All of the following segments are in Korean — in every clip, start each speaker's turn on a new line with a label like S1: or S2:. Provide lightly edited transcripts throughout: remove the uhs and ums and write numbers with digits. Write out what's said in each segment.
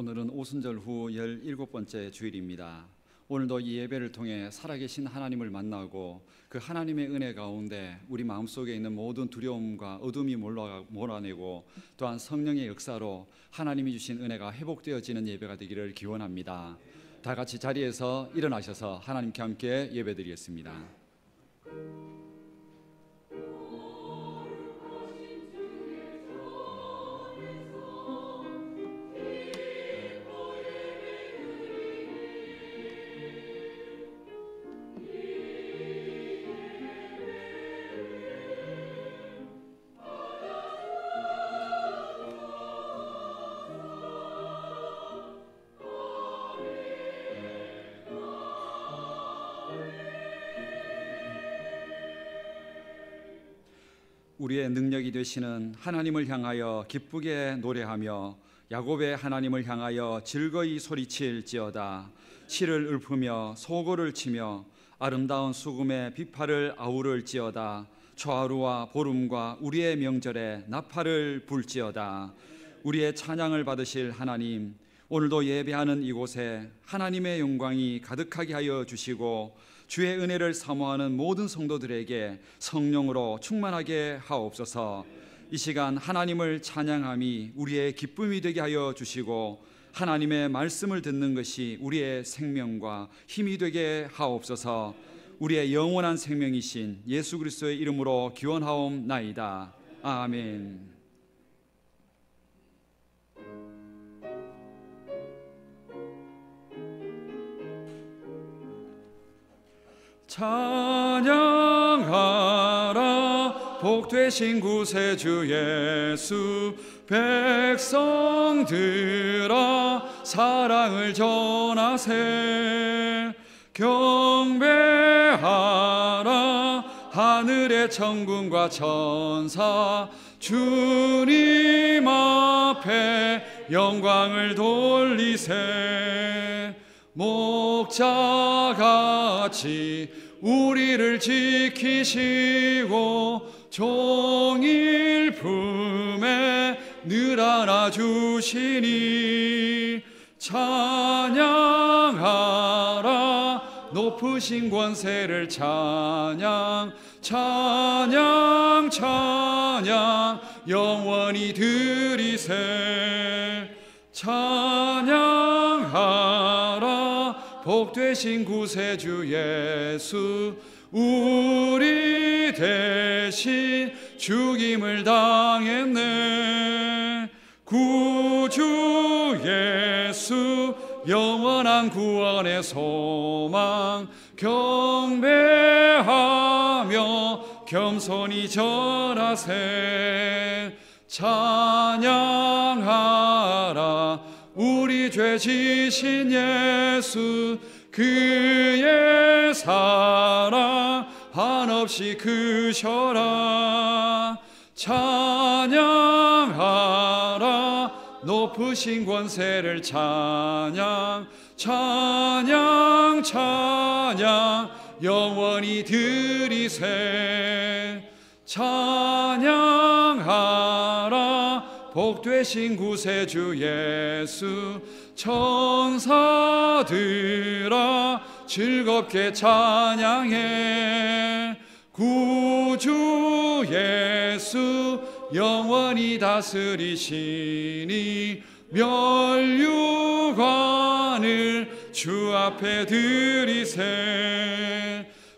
S1: 오늘은 오순절 후 17번째 주일입니다. 오늘도 이 예배를 통해 살아계신 하나님을 만나고 그 하나님의 은혜 가운데 우리 마음속에 있는 모든 두려움과 어둠이 몰아내고 또한 성령의 역사로 하나님이 주신 은혜가 회복되어지는 예배가 되기를 기원합니다. 다 같이 자리에서 일어나셔서 하나님께 함께 예배드리겠습니다. 우리의 능력이 되시는 하나님을 향하여 기쁘게 노래하며 야곱의 하나님을 향하여 즐거이 소리칠지어다. 시를 읊으며 소고를 치며 아름다운 수금의 비파를 아우를지어다. 초하루와 보름과 우리의 명절에 나팔을 불지어다. 우리의 찬양을 받으실 하나님, 오늘도 예배하는 이곳에 하나님의 영광이 가득하게 하여 주시고 주의 은혜를 사모하는 모든 성도들에게 성령으로 충만하게 하옵소서. 이 시간 하나님을 찬양함이 우리의 기쁨이 되게 하여 주시고 하나님의 말씀을 듣는 것이 우리의 생명과 힘이 되게 하옵소서. 우리의 영원한 생명이신 예수 그리스도의 이름으로 기원하옵나이다. 아멘. 찬양하라 복되신 구세주 예수. 백성들아 사랑을 전하세. 경배하라 하늘의 천군과 천사. 주님 앞에 영광을 돌리세. 목자같이 우리를 지키시고 종일 품에 늘 안아주시니. 찬양하라 높으신 권세를 찬양. 찬양 찬양 영원히 드리세. 찬양하라 복되신 구세주 예수. 우리 대신 죽임을 당했네. 구주 예수 영원한 구원의 소망. 경배하며 겸손히 절하세. 찬양하라 우리 죄 지신 예수. 그의 사랑 한없이 크셔라. 찬양하라 높으신 권세를 찬양. 찬양 찬양 영원히 드리세. 찬양하라 복되신 구세주 예수. 천사들아 즐겁게 찬양해. 구주 예수 영원히 다스리시니. 멸류관을 주 앞에 드리세.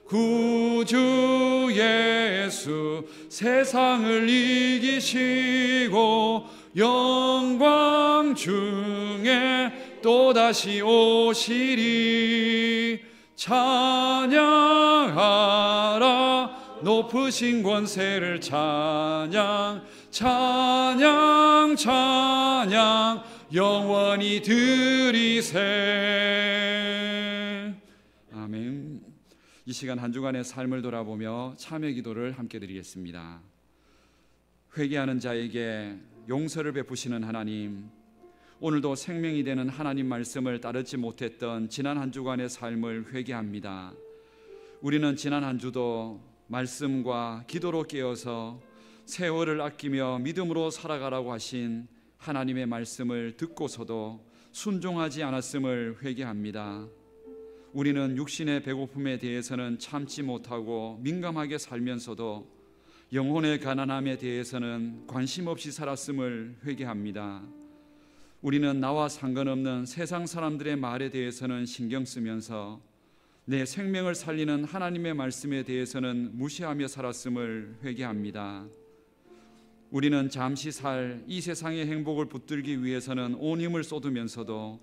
S1: 구주 예수 세상을 이기시고 영광 중에 또다시 오시리. 찬양하라 높으신 권세를 찬양. 찬양 찬양 영원히 드리세. 아멘. 이 시간 한 주간의 삶을 돌아보며 참회 기도를 함께 드리겠습니다. 회개하는 자에게 용서를 베푸시는 하나님, 오늘도 생명이 되는 하나님 말씀을 따르지 못했던 지난 한 주간의 삶을 회개합니다. 우리는 지난 한 주도 말씀과 기도로 깨어서 세월을 아끼며 믿음으로 살아가라고 하신 하나님의 말씀을 듣고서도 순종하지 않았음을 회개합니다. 우리는 육신의 배고픔에 대해서는 참지 못하고 민감하게 살면서도 영혼의 가난함에 대해서는 관심 없이 살았음을 회개합니다. 우리는 나와 상관없는 세상 사람들의 말에 대해서는 신경 쓰면서 내 생명을 살리는 하나님의 말씀에 대해서는 무시하며 살았음을 회개합니다. 우리는 잠시 살 이 세상의 행복을 붙들기 위해서는 온 힘을 쏟으면서도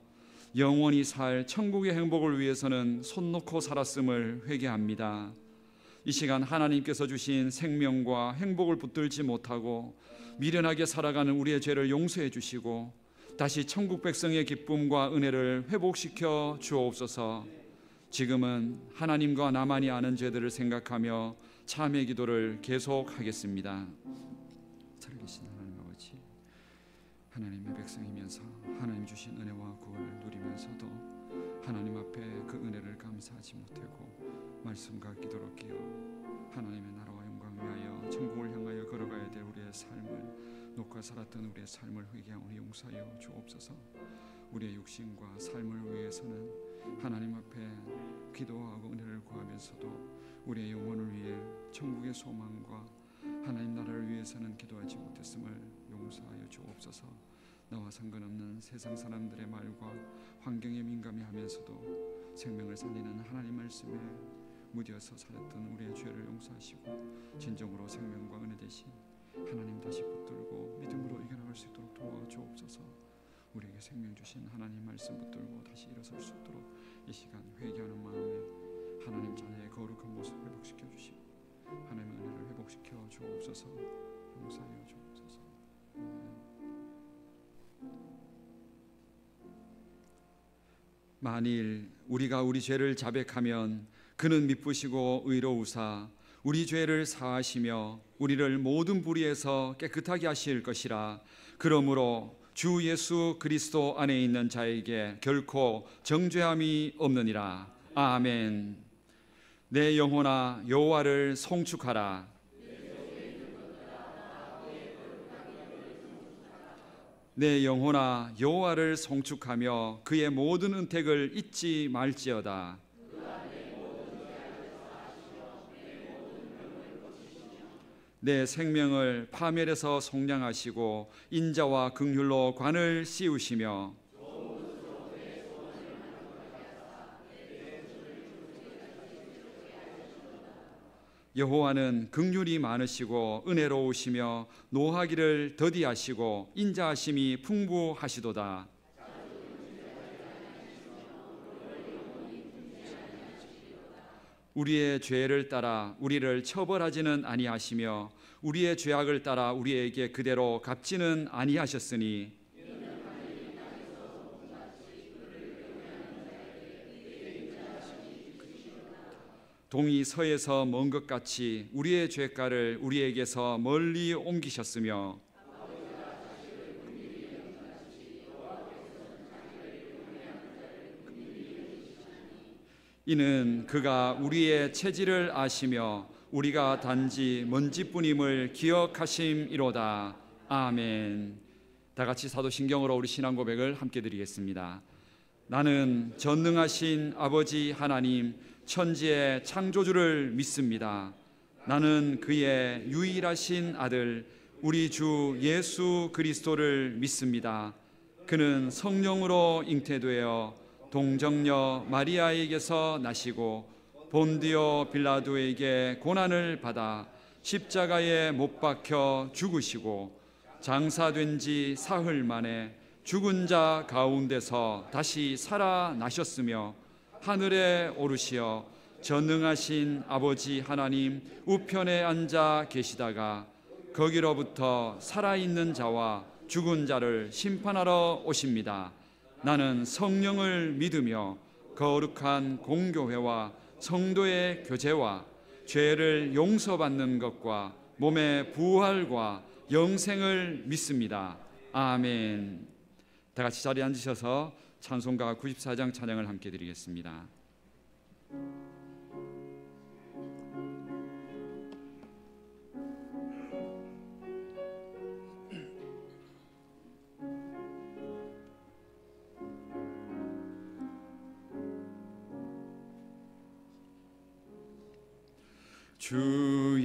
S1: 영원히 살 천국의 행복을 위해서는 손 놓고 살았음을 회개합니다. 이 시간 하나님께서 주신 생명과 행복을 붙들지 못하고 미련하게 살아가는 우리의 죄를 용서해 주시고 다시 천국 백성의 기쁨과 은혜를 회복시켜 주옵소서. 지금은 하나님과 나만이 아는 죄들을 생각하며 참회 기도를 계속하겠습니다. 살아계신 하나님 아버지, 하나님의 백성이면서 하나님 주신 은혜와 구원을 누리면서도 하나님 앞에 그 은혜를 감사하지 못하고 말씀과 기도로 끼어 하나님의 나라와 영광 위하여 천국을 향하여 걸어가야 될 우리의 삶을 놓고 살았던 우리의 삶을 회개하오니 용서하여 주옵소서. 우리의 육신과 삶을 위해서는 하나님 앞에 기도하고 은혜를 구하면서도 우리의 영혼을 위해 천국의 소망과 하나님 나라를 위해서는 기도하지 못했음을 용서하여 주옵소서. 나와 상관없는 세상 사람들의 말과 환경에 민감해하면서도 생명을 살리는 하나님 말씀에 무뎌서 살았던 우리의 죄를 용서하시고 진정으로 생명과 은혜 대신 하나님 다시 붙들고 믿음으로 이겨나갈 수 있도록 도와주옵소서. 우리에게 생명 주신 하나님 말씀 붙들고 다시 일어설 수 있도록 이 시간 회개하는 마음에 하나님 자녀의 거룩한 모습 회복시켜 주시고 하나님의 은혜를 회복시켜 주옵소서. 용서하여 주옵소서. 만일 우리가 우리 죄를 자백하면 그는 미쁘시고 의로우사 우리 죄를 사하시며 우리를 모든 불의에서 깨끗하게 하실 것이라. 그러므로 주 예수 그리스도 안에 있는 자에게 결코 정죄함이 없느니라. 아멘. 내 영혼아 여호와를 송축하라. 내 영혼아 여호와를 송축하며 그의 모든 은택을 잊지 말지어다. 내 생명을 파멸에서 속량하시고 인자와 긍휼로 관을 씌우시며 여호와는 긍휼이 많으시고 은혜로우시며 노하기를 더디하시고 인자하심이 풍부하시도다. 우리의 죄를 따라 우리를 처벌하지는 아니하시며 우리의 죄악을 따라 우리에게 그대로 갚지는 아니하셨으니 동이 서에서 먼 것 같이 우리의 죄가를 우리에게서 멀리 옮기셨으며 이는 그가 우리의 체질을 아시며 우리가 단지 먼지뿐임을 기억하심이로다. 아멘. 다 같이 사도신경으로 우리 신앙 고백을 함께 드리겠습니다. 나는 전능하신 아버지 하나님 천지의 창조주를 믿습니다. 나는 그의 유일하신 아들 우리 주 예수 그리스도를 믿습니다. 그는 성령으로 잉태되어 동정녀 마리아에게서 나시고 본디오 빌라도에게 고난을 받아 십자가에 못 박혀 죽으시고 장사된 지 사흘 만에 죽은 자 가운데서 다시 살아나셨으며 하늘에 오르시어 전능하신 아버지 하나님 우편에 앉아 계시다가 거기로부터 살아있는 자와 죽은 자를 심판하러 오십니다. 나는 성령을 믿으며 거룩한 공교회와 성도의 교제와 죄를 용서받는 것과 몸의 부활과 영생을 믿습니다. 아멘. 다 같이 자리에 앉으셔서 찬송가 94장 찬양을 함께 드리겠습니다. 주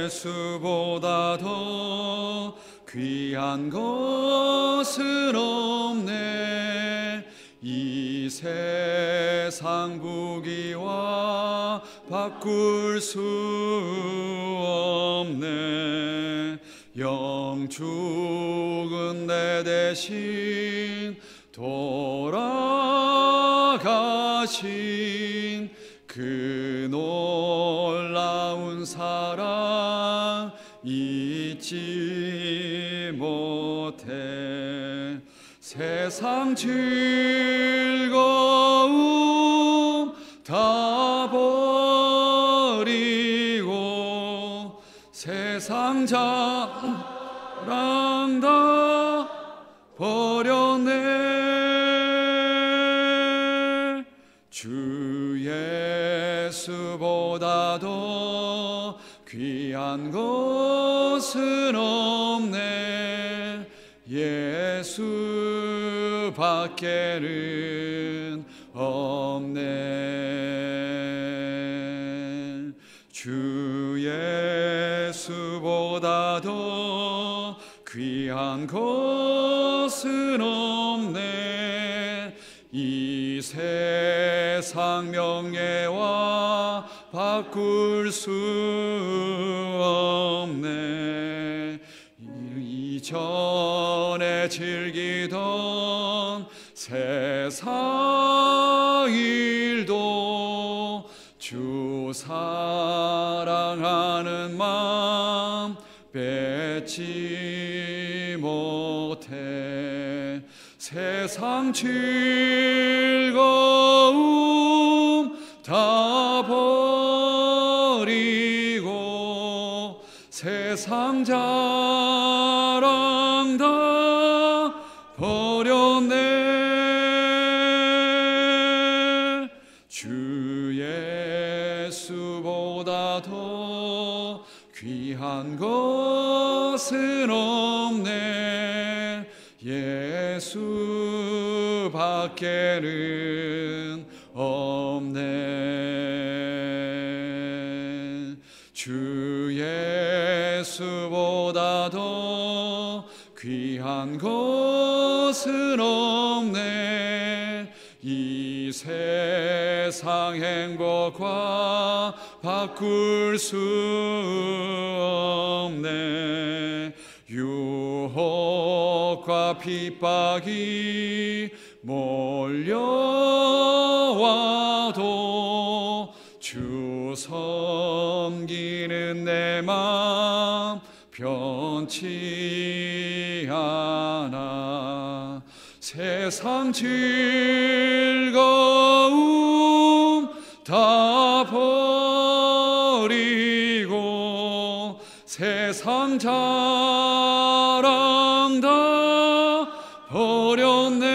S1: 예수보다 더 귀한 것은 없네. 이 세상 부귀와 바꿀 수 없네. 영 죽은 내 대신 돌아가신 그 놀라운 사랑 잊지 못해. 세상 즐거움 다 버리고 세상 자랑 다 버렸네. 주 예수보다 더 귀한 것은 없네. 예수 밖에는 없네. 주 예수보다 더 귀한 것은 없네. 이 세상 명예와 바꿀 수 없네. 이전에 즐기던 세상 일도 주 사랑하는 마음 뺏지 못해. 세상 즐거움 다 버리고 세상 자랑 다 버렸네. 주 예수보다 더 귀한 것은 없네. 예수 밖에는 없네. 주 예수보다 더 귀한 것은 없네. 이 세상 행복과 바꿀 수 없네. 유혹과 핍박이 몰려와도 주 섬기는 내 맘 변치 않아. 세상 즐거움 다 버리고 세상 자랑 다 버렸네.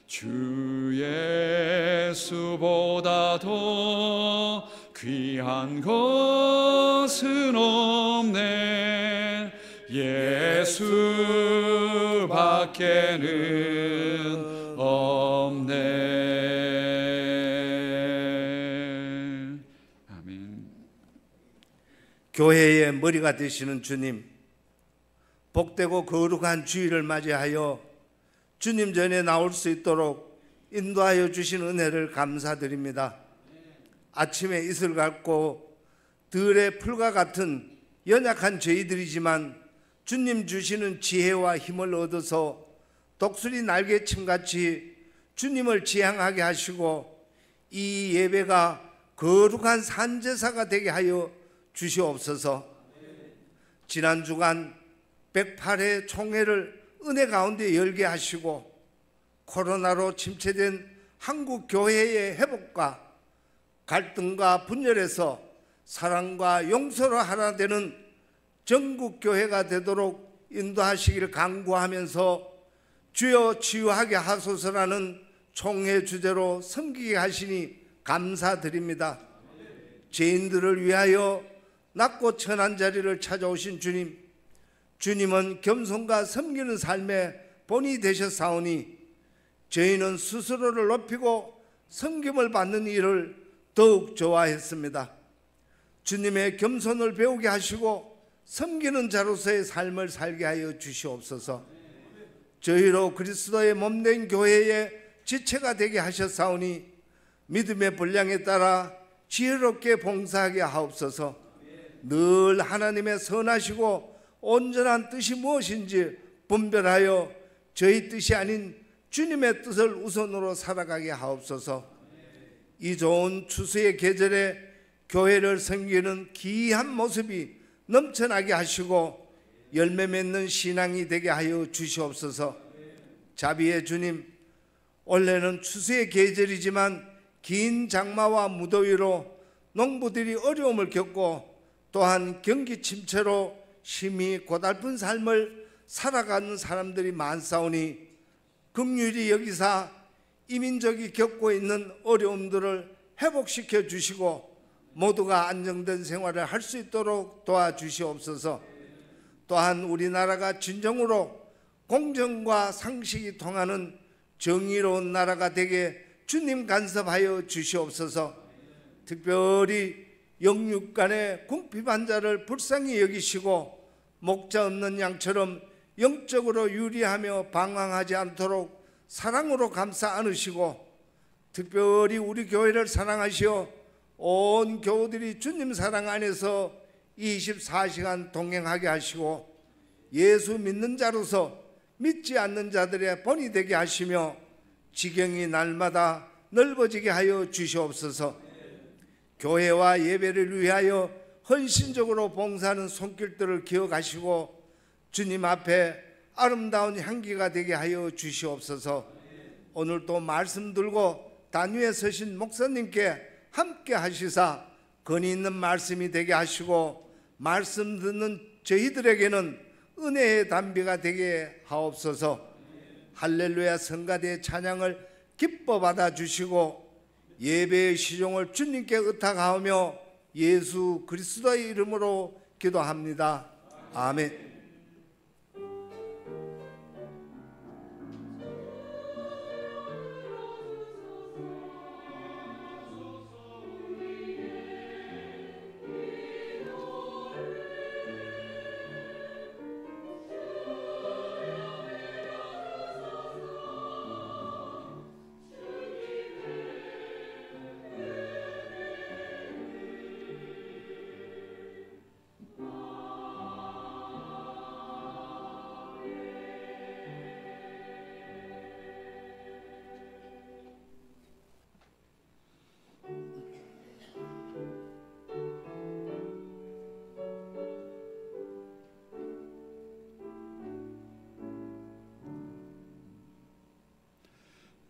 S1: 주 예수보다 더 귀한 것은 없네. 예수 밖에는 없네. 아멘.
S2: 교회의 머리가 되시는 주님, 복되고 거룩한 주일을 맞이하여 주님 전에 나올 수 있도록 인도하여 주신 은혜를 감사드립니다. 아침에 이슬 같고 들의 풀과 같은 연약한 저희들이지만 주님 주시는 지혜와 힘을 얻어서 독수리 날개침같이 주님을 지향하게 하시고 이 예배가 거룩한 산제사가 되게 하여 주시옵소서. 지난 주간 108회 총회를 은혜 가운데 열게 하시고 코로나로 침체된 한국 교회의 회복과 갈등과 분열에서 사랑과 용서로 하나 되는 전국 교회가 되도록 인도하시기를 간구하면서 주여 치유하게 하소서라는 총회 주제로 섬기게 하시니 감사드립니다. 죄인들을 위하여 낮고 천한 자리를 찾아오신 주님, 주님은 겸손과 섬기는 삶의 본이 되셨사오니 저희는 스스로를 높이고 섬김을 받는 일을 더욱 좋아했습니다. 주님의 겸손을 배우게 하시고 섬기는 자로서의 삶을 살게 하여 주시옵소서. 저희로 그리스도의 몸된 교회의 지체가 되게 하셨사오니 믿음의 분량에 따라 지혜롭게 봉사하게 하옵소서. 늘 하나님의 선하시고 온전한 뜻이 무엇인지 분별하여 저희 뜻이 아닌 주님의 뜻을 우선으로 살아가게 하옵소서. 이 좋은 추수의 계절에 교회를 섬기는 기이한 모습이 넘쳐나게 하시고 열매 맺는 신앙이 되게 하여 주시옵소서. 자비의 주님, 원래는 추수의 계절이지만 긴 장마와 무더위로 농부들이 어려움을 겪고 또한 경기 침체로 심히 고달픈 삶을 살아가는 사람들이 많사오니 긍휼히 여기사 이민족이 겪고 있는 어려움들을 회복시켜 주시고 모두가 안정된 생활을 할 수 있도록 도와주시옵소서. 또한 우리나라가 진정으로 공정과 상식이 통하는 정의로운 나라가 되게 주님 간섭하여 주시옵소서. 특별히 영육간의 궁핍한 자를 불쌍히 여기시고 목자 없는 양처럼 영적으로 유리하며 방황하지 않도록 사랑으로 감싸 안으시고 특별히 우리 교회를 사랑하시어 온 교우들이 주님 사랑 안에서 24시간 동행하게 하시고 예수 믿는 자로서 믿지 않는 자들의 본이 되게 하시며 지경이 날마다 넓어지게 하여 주시옵소서. 교회와 예배를 위하여 헌신적으로 봉사하는 손길들을 기억하시고 주님 앞에 아름다운 향기가 되게 하여 주시옵소서. 오늘도 말씀 들고 단위에 서신 목사님께 함께 하시사 권위 있는 말씀이 되게 하시고 말씀 듣는 저희들에게는 은혜의 담비가 되게 하옵소서. 할렐루야 성가대의 찬양을 기뻐 받아주시고 예배의 시종을 주님께 의탁하며 예수 그리스도의 이름으로 기도합니다. 아멘.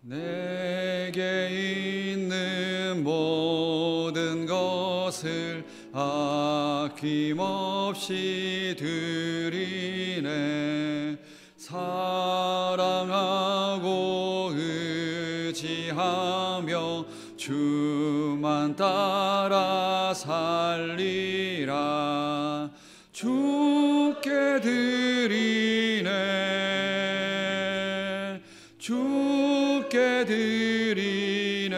S1: 내게 있는 모든 것을 아낌없이 드리네. 사랑하고 의지하며 주만 따라 살리라. 주께 드리네. 주께 드리네.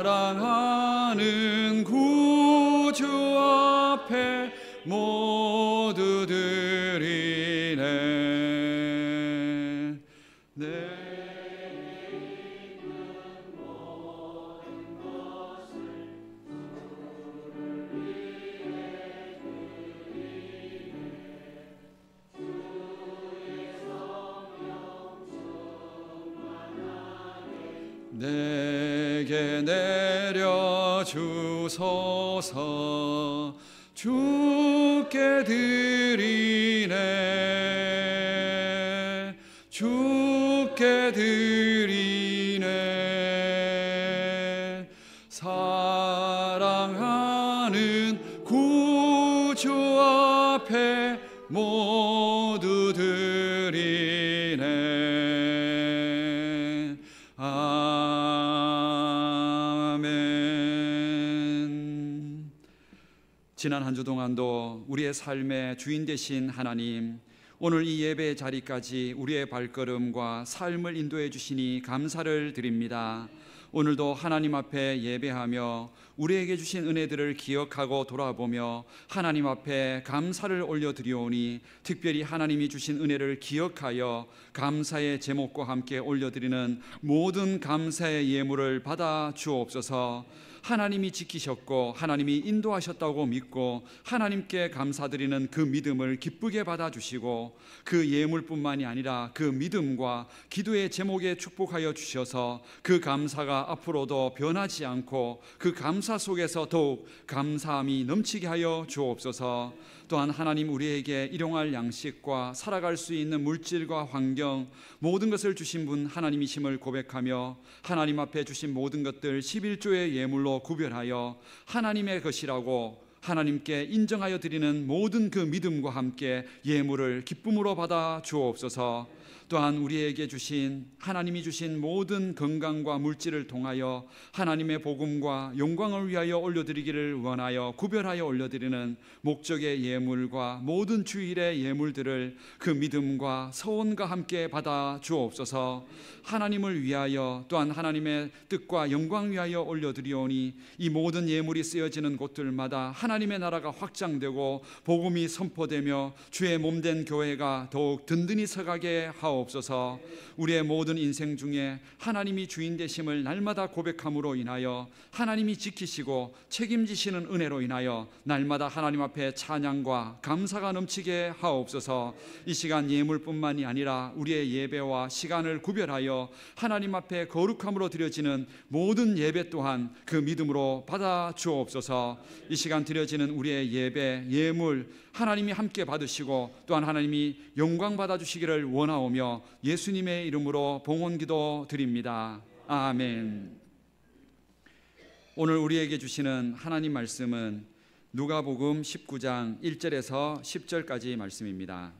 S1: 사랑하는 구주 앞에 모두 드리네. 내게 내려주소서. 주께 드리네. 주께 드리네. 사랑하는 구주 앞에 모두 드리네. 아멘. 지난 한 주 동안도 우리의 삶의 주인 되신 하나님, 오늘 이 예배의 자리까지 우리의 발걸음과 삶을 인도해 주시니 감사를 드립니다. 오늘도 하나님 앞에 예배하며 우리에게 주신 은혜들을 기억하고 돌아보며 하나님 앞에 감사를 올려드리오니, 특별히 하나님이 주신 은혜를 기억하여 감사의 제목과 함께 올려드리는 모든 감사의 예물을 받아 주옵소서. 하나님이 지키셨고 하나님이 인도하셨다고 믿고 하나님께 감사드리는 그 믿음을 기쁘게 받아주시고, 그 예물뿐만이 아니라 그 믿음과 기도의 제목에 축복하여 주셔서 그 감사가 앞으로도 변하지 않고 그 감사 속에서 더욱 감사함이 넘치게 하여 주옵소서. 또한 하나님, 우리에게 일용할 양식과 살아갈 수 있는 물질과 환경, 모든 것을 주신 분 하나님이심을 고백하며 하나님 앞에 주신 모든 것들 11조의 예물로 구별하여 하나님의 것이라고 하나님께 인정하여 드리는 모든 그 믿음과 함께 예물을 기쁨으로 받아 주옵소서. 또한 우리에게 주신, 하나님이 주신 모든 건강과 물질을 통하여 하나님의 복음과 영광을 위하여 올려드리기를 원하여 구별하여 올려드리는 목적의 예물과 모든 주일의 예물들을 그 믿음과 서원과 함께 받아 주옵소서. 하나님을 위하여 또한 하나님의 뜻과 영광 위하여 올려드리오니, 이 모든 예물이 쓰여지는 곳들마다 하나님의 나라가 확장되고 복음이 선포되며 주의 몸된 교회가 더욱 든든히 서가게 하옵소서. 우리의 모든 인생 중에 하나님이 주인 되심을 날마다 고백함으로 인하여 하나님이 지키시고 책임지시는 은혜로 인하여 날마다 하나님 앞에 찬양과 감사가 넘치게 하옵소서. 이 시간 예물뿐만이 아니라 우리의 예배와 시간을 구별하여 하나님 앞에 거룩함으로 드려지는 모든 예배 또한 그 믿음으로 받아 주옵소서. 이 시간 드려지는 우리의 예배, 예물 하나님이 함께 받으시고 또한 하나님이 영광 받아주시기를 원하오며 예수님의 이름으로 봉헌기도 드립니다. 아멘. 오늘 우리에게 주시는 하나님 말씀은 누가복음 19장 1절에서 10절까지 말씀입니다.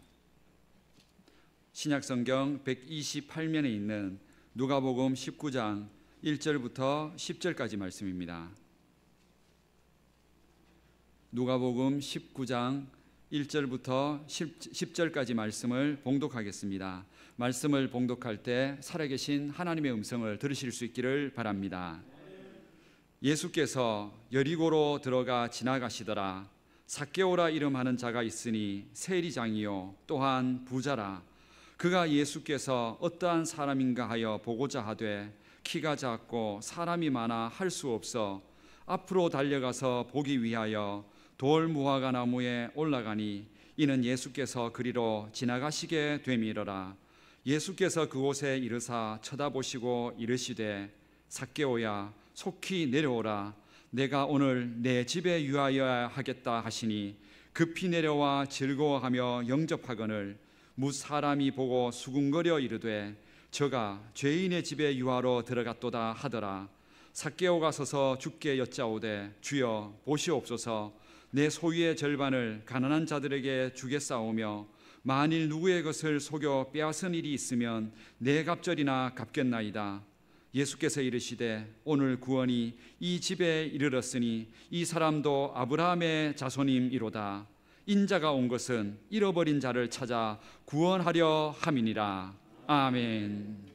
S1: 신약성경 128면에 있는 누가복음 19장 1절부터 10절까지 말씀입니다. 누가복음 19장 1절부터 10절까지 말씀을 봉독하겠습니다. 말씀을 봉독할 때 살아계신 하나님의 음성을 들으실 수 있기를 바랍니다. 예수께서 여리고로 들어가 지나가시더라. 삭개오라 이름하는 자가 있으니 세리장이요 또한 부자라. 그가 예수께서 어떠한 사람인가 하여 보고자 하되 키가 작고 사람이 많아 할 수 없어 앞으로 달려가서 보기 위하여 돌 무화과 나무에 올라가니, 이는 예수께서 그리로 지나가시게 되미러라. 예수께서 그곳에 이르사 쳐다보시고 이르시되 삭개오야 속히 내려오라. 내가 오늘 내 집에 유하여야 하겠다 하시니 급히 내려와 즐거워하며 영접하거늘 무 사람이 보고 수군거려 이르되 저가 죄인의 집에 유하러 들어갔도다 하더라. 삭개오가 서서 주께 여짜오되 주여 보시옵소서. 내 소유의 절반을 가난한 자들에게 주겠사오며 만일 누구의 것을 속여 빼앗은 일이 있으면 내 갑절이나 갚겠나이다. 예수께서 이르시되 오늘 구원이 이 집에 이르렀으니 이 사람도 아브라함의 자손임이로다. 인자가 온 것은 잃어버린 자를 찾아 구원하려 함이니라. 아멘.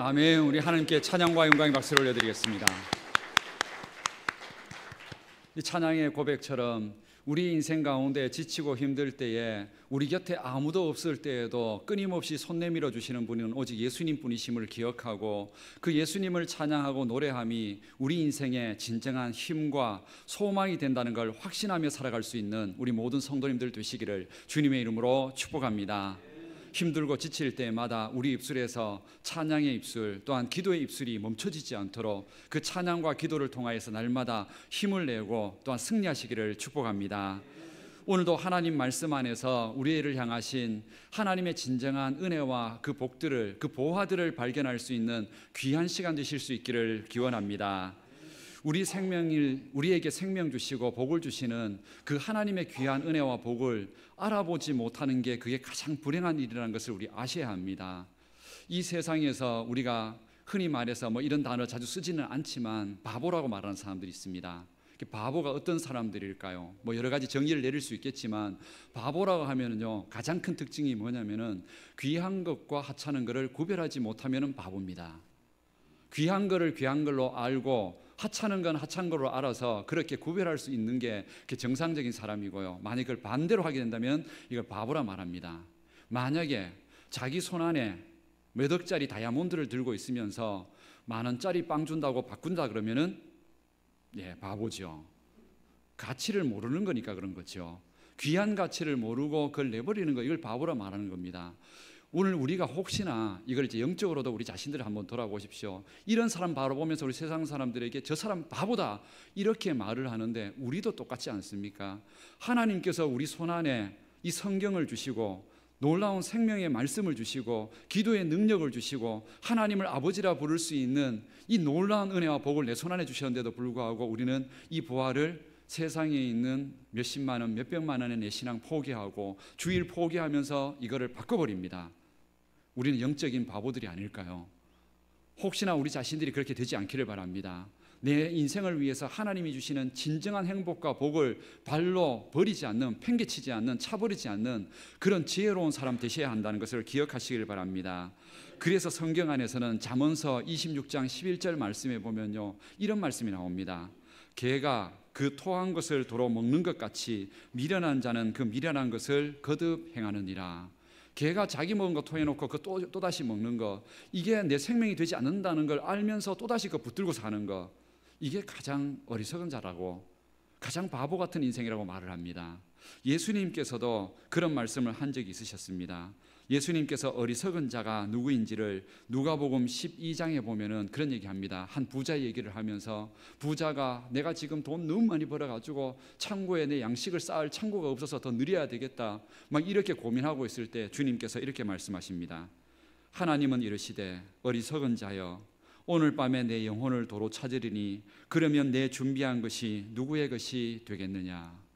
S1: 아멘. 우리 하나님께 찬양과 영광의 박수를 올려드리겠습니다. 이 찬양의 고백처럼 우리 인생 가운데 지치고 힘들 때에 우리 곁에 아무도 없을 때에도 끊임없이 손 내밀어 주시는 분은 오직 예수님 분이심을 기억하고 그 예수님을 찬양하고 노래함이 우리 인생의 진정한 힘과 소망이 된다는 걸 확신하며 살아갈 수 있는 우리 모든 성도님들 되시기를 주님의 이름으로 축복합니다. 힘들고 지칠 때마다 우리 입술에서 찬양의 입술 또한 기도의 입술이 멈춰지지 않도록 그 찬양과 기도를 통하여서 날마다 힘을 내고 또한 승리하시기를 축복합니다. 오늘도 하나님 말씀 안에서 우리를 향하신 하나님의 진정한 은혜와 그 복들을, 그 보화들을 발견할 수 있는 귀한 시간 되실 수 있기를 기원합니다. 우리에게 생명 주시고 복을 주시는 그 하나님의 귀한 은혜와 복을 알아보지 못하는 게 그게 가장 불행한 일이라는 것을 우리 아셔야 합니다. 이 세상에서 우리가 흔히 말해서 이런 단어 자주 쓰지는 않지만 바보라고 말하는 사람들이 있습니다. 바보가 어떤 사람들일까요? 여러 가지 정의를 내릴 수 있겠지만 바보라고 하면은요 가장 큰 특징이 뭐냐면은 귀한 것과 하찮은 것을 구별하지 못하면은 바보입니다. 귀한 것을 귀한 걸로 알고 하찮은 건 하찮은 걸로 알아서 그렇게 구별할 수 있는 게 정상적인 사람이고요. 만약 그걸 반대로 하게 된다면 이걸 바보라 말합니다. 만약에 자기 손 안에 몇 억짜리 다이아몬드를 들고 있으면서 만 원짜리 빵 준다고 바꾼다 그러면은 바보죠. 가치를 모르는 거니까 그런 거죠. 귀한 가치를 모르고 그걸 내버리는 거, 이걸 바보라 말하는 겁니다. 오늘 우리가 혹시나 이걸 이제 영적으로도 우리 자신들을 한번 돌아보십시오. 이런 사람 바라보면서 우리 세상 사람들에게 저 사람 바보다 이렇게 말을 하는데 우리도 똑같지 않습니까? 하나님께서 우리 손 안에 이 성경을 주시고 놀라운 생명의 말씀을 주시고 기도의 능력을 주시고 하나님을 아버지라 부를 수 있는 이 놀라운 은혜와 복을 내 손 안에 주셨는데도 불구하고 우리는 이 보화를 세상에 있는 몇십만 원, 몇백만 원의 내 신앙 포기하고 주일 포기하면서 이거를 바꿔버립니다. 우리는 영적인 바보들이 아닐까요? 혹시나 우리 자신들이 그렇게 되지 않기를 바랍니다. 내 인생을 위해서 하나님이 주시는 진정한 행복과 복을 발로 버리지 않는, 팽개치지 않는, 차버리지 않는 그런 지혜로운 사람 되셔야 한다는 것을 기억하시길 바랍니다. 그래서 성경 안에서는 잠언서 26장 11절 말씀에 보면요 이런 말씀이 나옵니다. 개가 그 토한 것을 도로 먹는 것 같이 미련한 자는 그 미련한 것을 거듭 행하느니라. 개가 자기 먹은 거 토해놓고 그 또다시 먹는 거, 이게 내 생명이 되지 않는다는 걸 알면서 또다시 그 붙들고 사는 거, 이게 가장 어리석은 자라고, 가장 바보 같은 인생이라고 말을 합니다. 예수님께서도 그런 말씀을 한 적이 있으셨습니다. 예수님께서 어리석은 자가 누구인지를 누가복음 12장에 보면은 그런 얘기합니다. 한 부자 얘기를 하면서 부자가 내가 지금 돈 너무 많이 벌어가지고 창고에 내 양식을 쌓을 창고가 없어서 더 늘려야 되겠다 막 이렇게 고민하고 있을 때 주님께서 이렇게 말씀하십니다. 하나님은 이르시되 어리석은 자여 오늘 밤에 내 영혼을 도로 찾으리니 그러면 내 준비한 것이 누구의 것이 되겠느냐.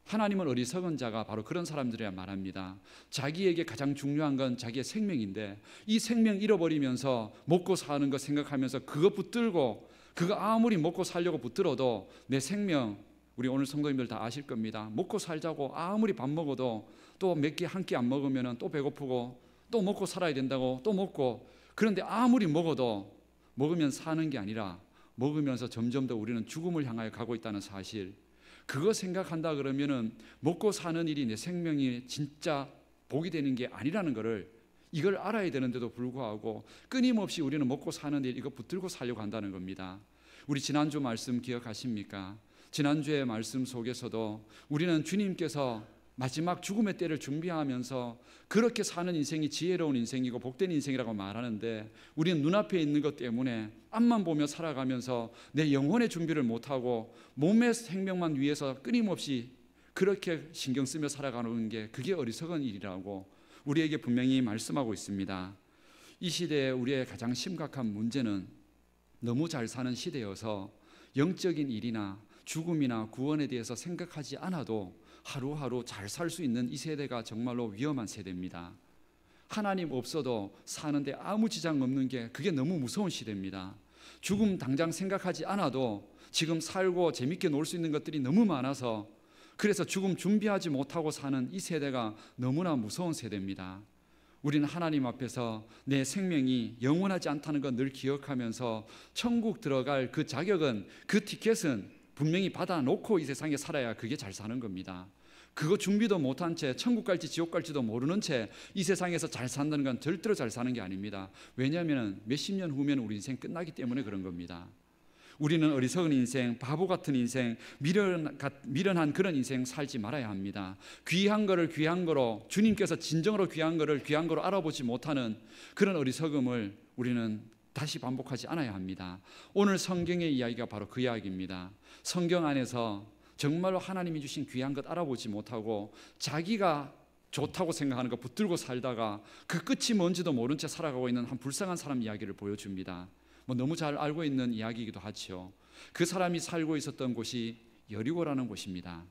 S1: 하나님은 어리석은 자가 바로 그런 사람들이야 말합니다. 자기에게 가장 중요한 건 자기의 생명인데 이 생명 잃어버리면서 먹고 사는 거 생각하면서 그거 붙들고 그거 아무리 먹고 살려고 붙들어도 내 생명, 우리 오늘 성도님들 다 아실 겁니다. 먹고 살자고 아무리 밥 먹어도 또 몇 개 한 끼 안 먹으면 또 배고프고 또 먹고 살아야 된다고 또 먹고, 그런데 아무리 먹어도 먹으면 사는 게 아니라 먹으면서 점점 더 우리는 죽음을 향하여 가고 있다는 사실, 그거 생각한다 그러면은 먹고 사는 일이 내 생명이 진짜 복이 되는 게 아니라는 거를 이걸 알아야 되는데도 불구하고 끊임없이 우리는 먹고 사는 일 이거 붙들고 살려고 한다는 겁니다. 우리 지난주 말씀 기억하십니까? 지난주의 말씀 속에서도 우리는 주님께서 마지막 죽음의 때를 준비하면서 그렇게 사는 인생이 지혜로운 인생이고 복된 인생이라고 말하는데 우리는 눈앞에 있는 것 때문에 앞만 보며 살아가면서 내 영혼의 준비를 못하고 몸의 생명만 위해서 끊임없이 그렇게 신경 쓰며 살아가는 게 그게 어리석은 일이라고 우리에게 분명히 말씀하고 있습니다. 이 시대에 우리의 가장 심각한 문제는 너무 잘 사는 시대여서 영적인 일이나 죽음이나 구원에 대해서 생각하지 않아도 하루하루 잘 살 수 있는 이 세대가 정말로 위험한 세대입니다. 하나님 없어도 사는데 아무 지장 없는 게 그게 너무 무서운 시대입니다. 죽음 당장 생각하지 않아도 지금 살고 재밌게 놀 수 있는 것들이 너무 많아서 그래서 죽음 준비하지 못하고 사는 이 세대가 너무나 무서운 세대입니다. 우리는 하나님 앞에서 내 생명이 영원하지 않다는 걸 늘 기억하면서 천국 들어갈 그 자격은, 그 티켓은 분명히 받아놓고 이 세상에 살아야 그게 잘 사는 겁니다. 그거 준비도 못한 채 천국 갈지 지옥 갈지도 모르는 채 이 세상에서 잘 산다는 건 절대로 잘 사는 게 아닙니다. 왜냐하면 몇십 년 후면 우리 인생 끝나기 때문에 그런 겁니다. 우리는 어리석은 인생, 바보 같은 인생, 미련한 그런 인생 살지 말아야 합니다. 귀한 거를 귀한 거로, 주님께서 진정으로 귀한 거를 귀한 거로 알아보지 못하는 그런 어리석음을 우리는 다시 반복하지 않아야 합니다. 오늘 성경의 이야기가 바로 그 이야기입니다. 성경 안에서 정말로 하나님이 주신 귀한 것 알아보지 못하고 자기가 좋다고 생각하는 거 붙들고 살다가 그 끝이 뭔지도 모른 채 살아가고 있는 한 불쌍한 사람 이야기를 보여줍니다. 너무 잘 알고 있는 이야기이기도 하죠. 그 사람이 살고 있었던 곳이 여리고라는 곳입니다.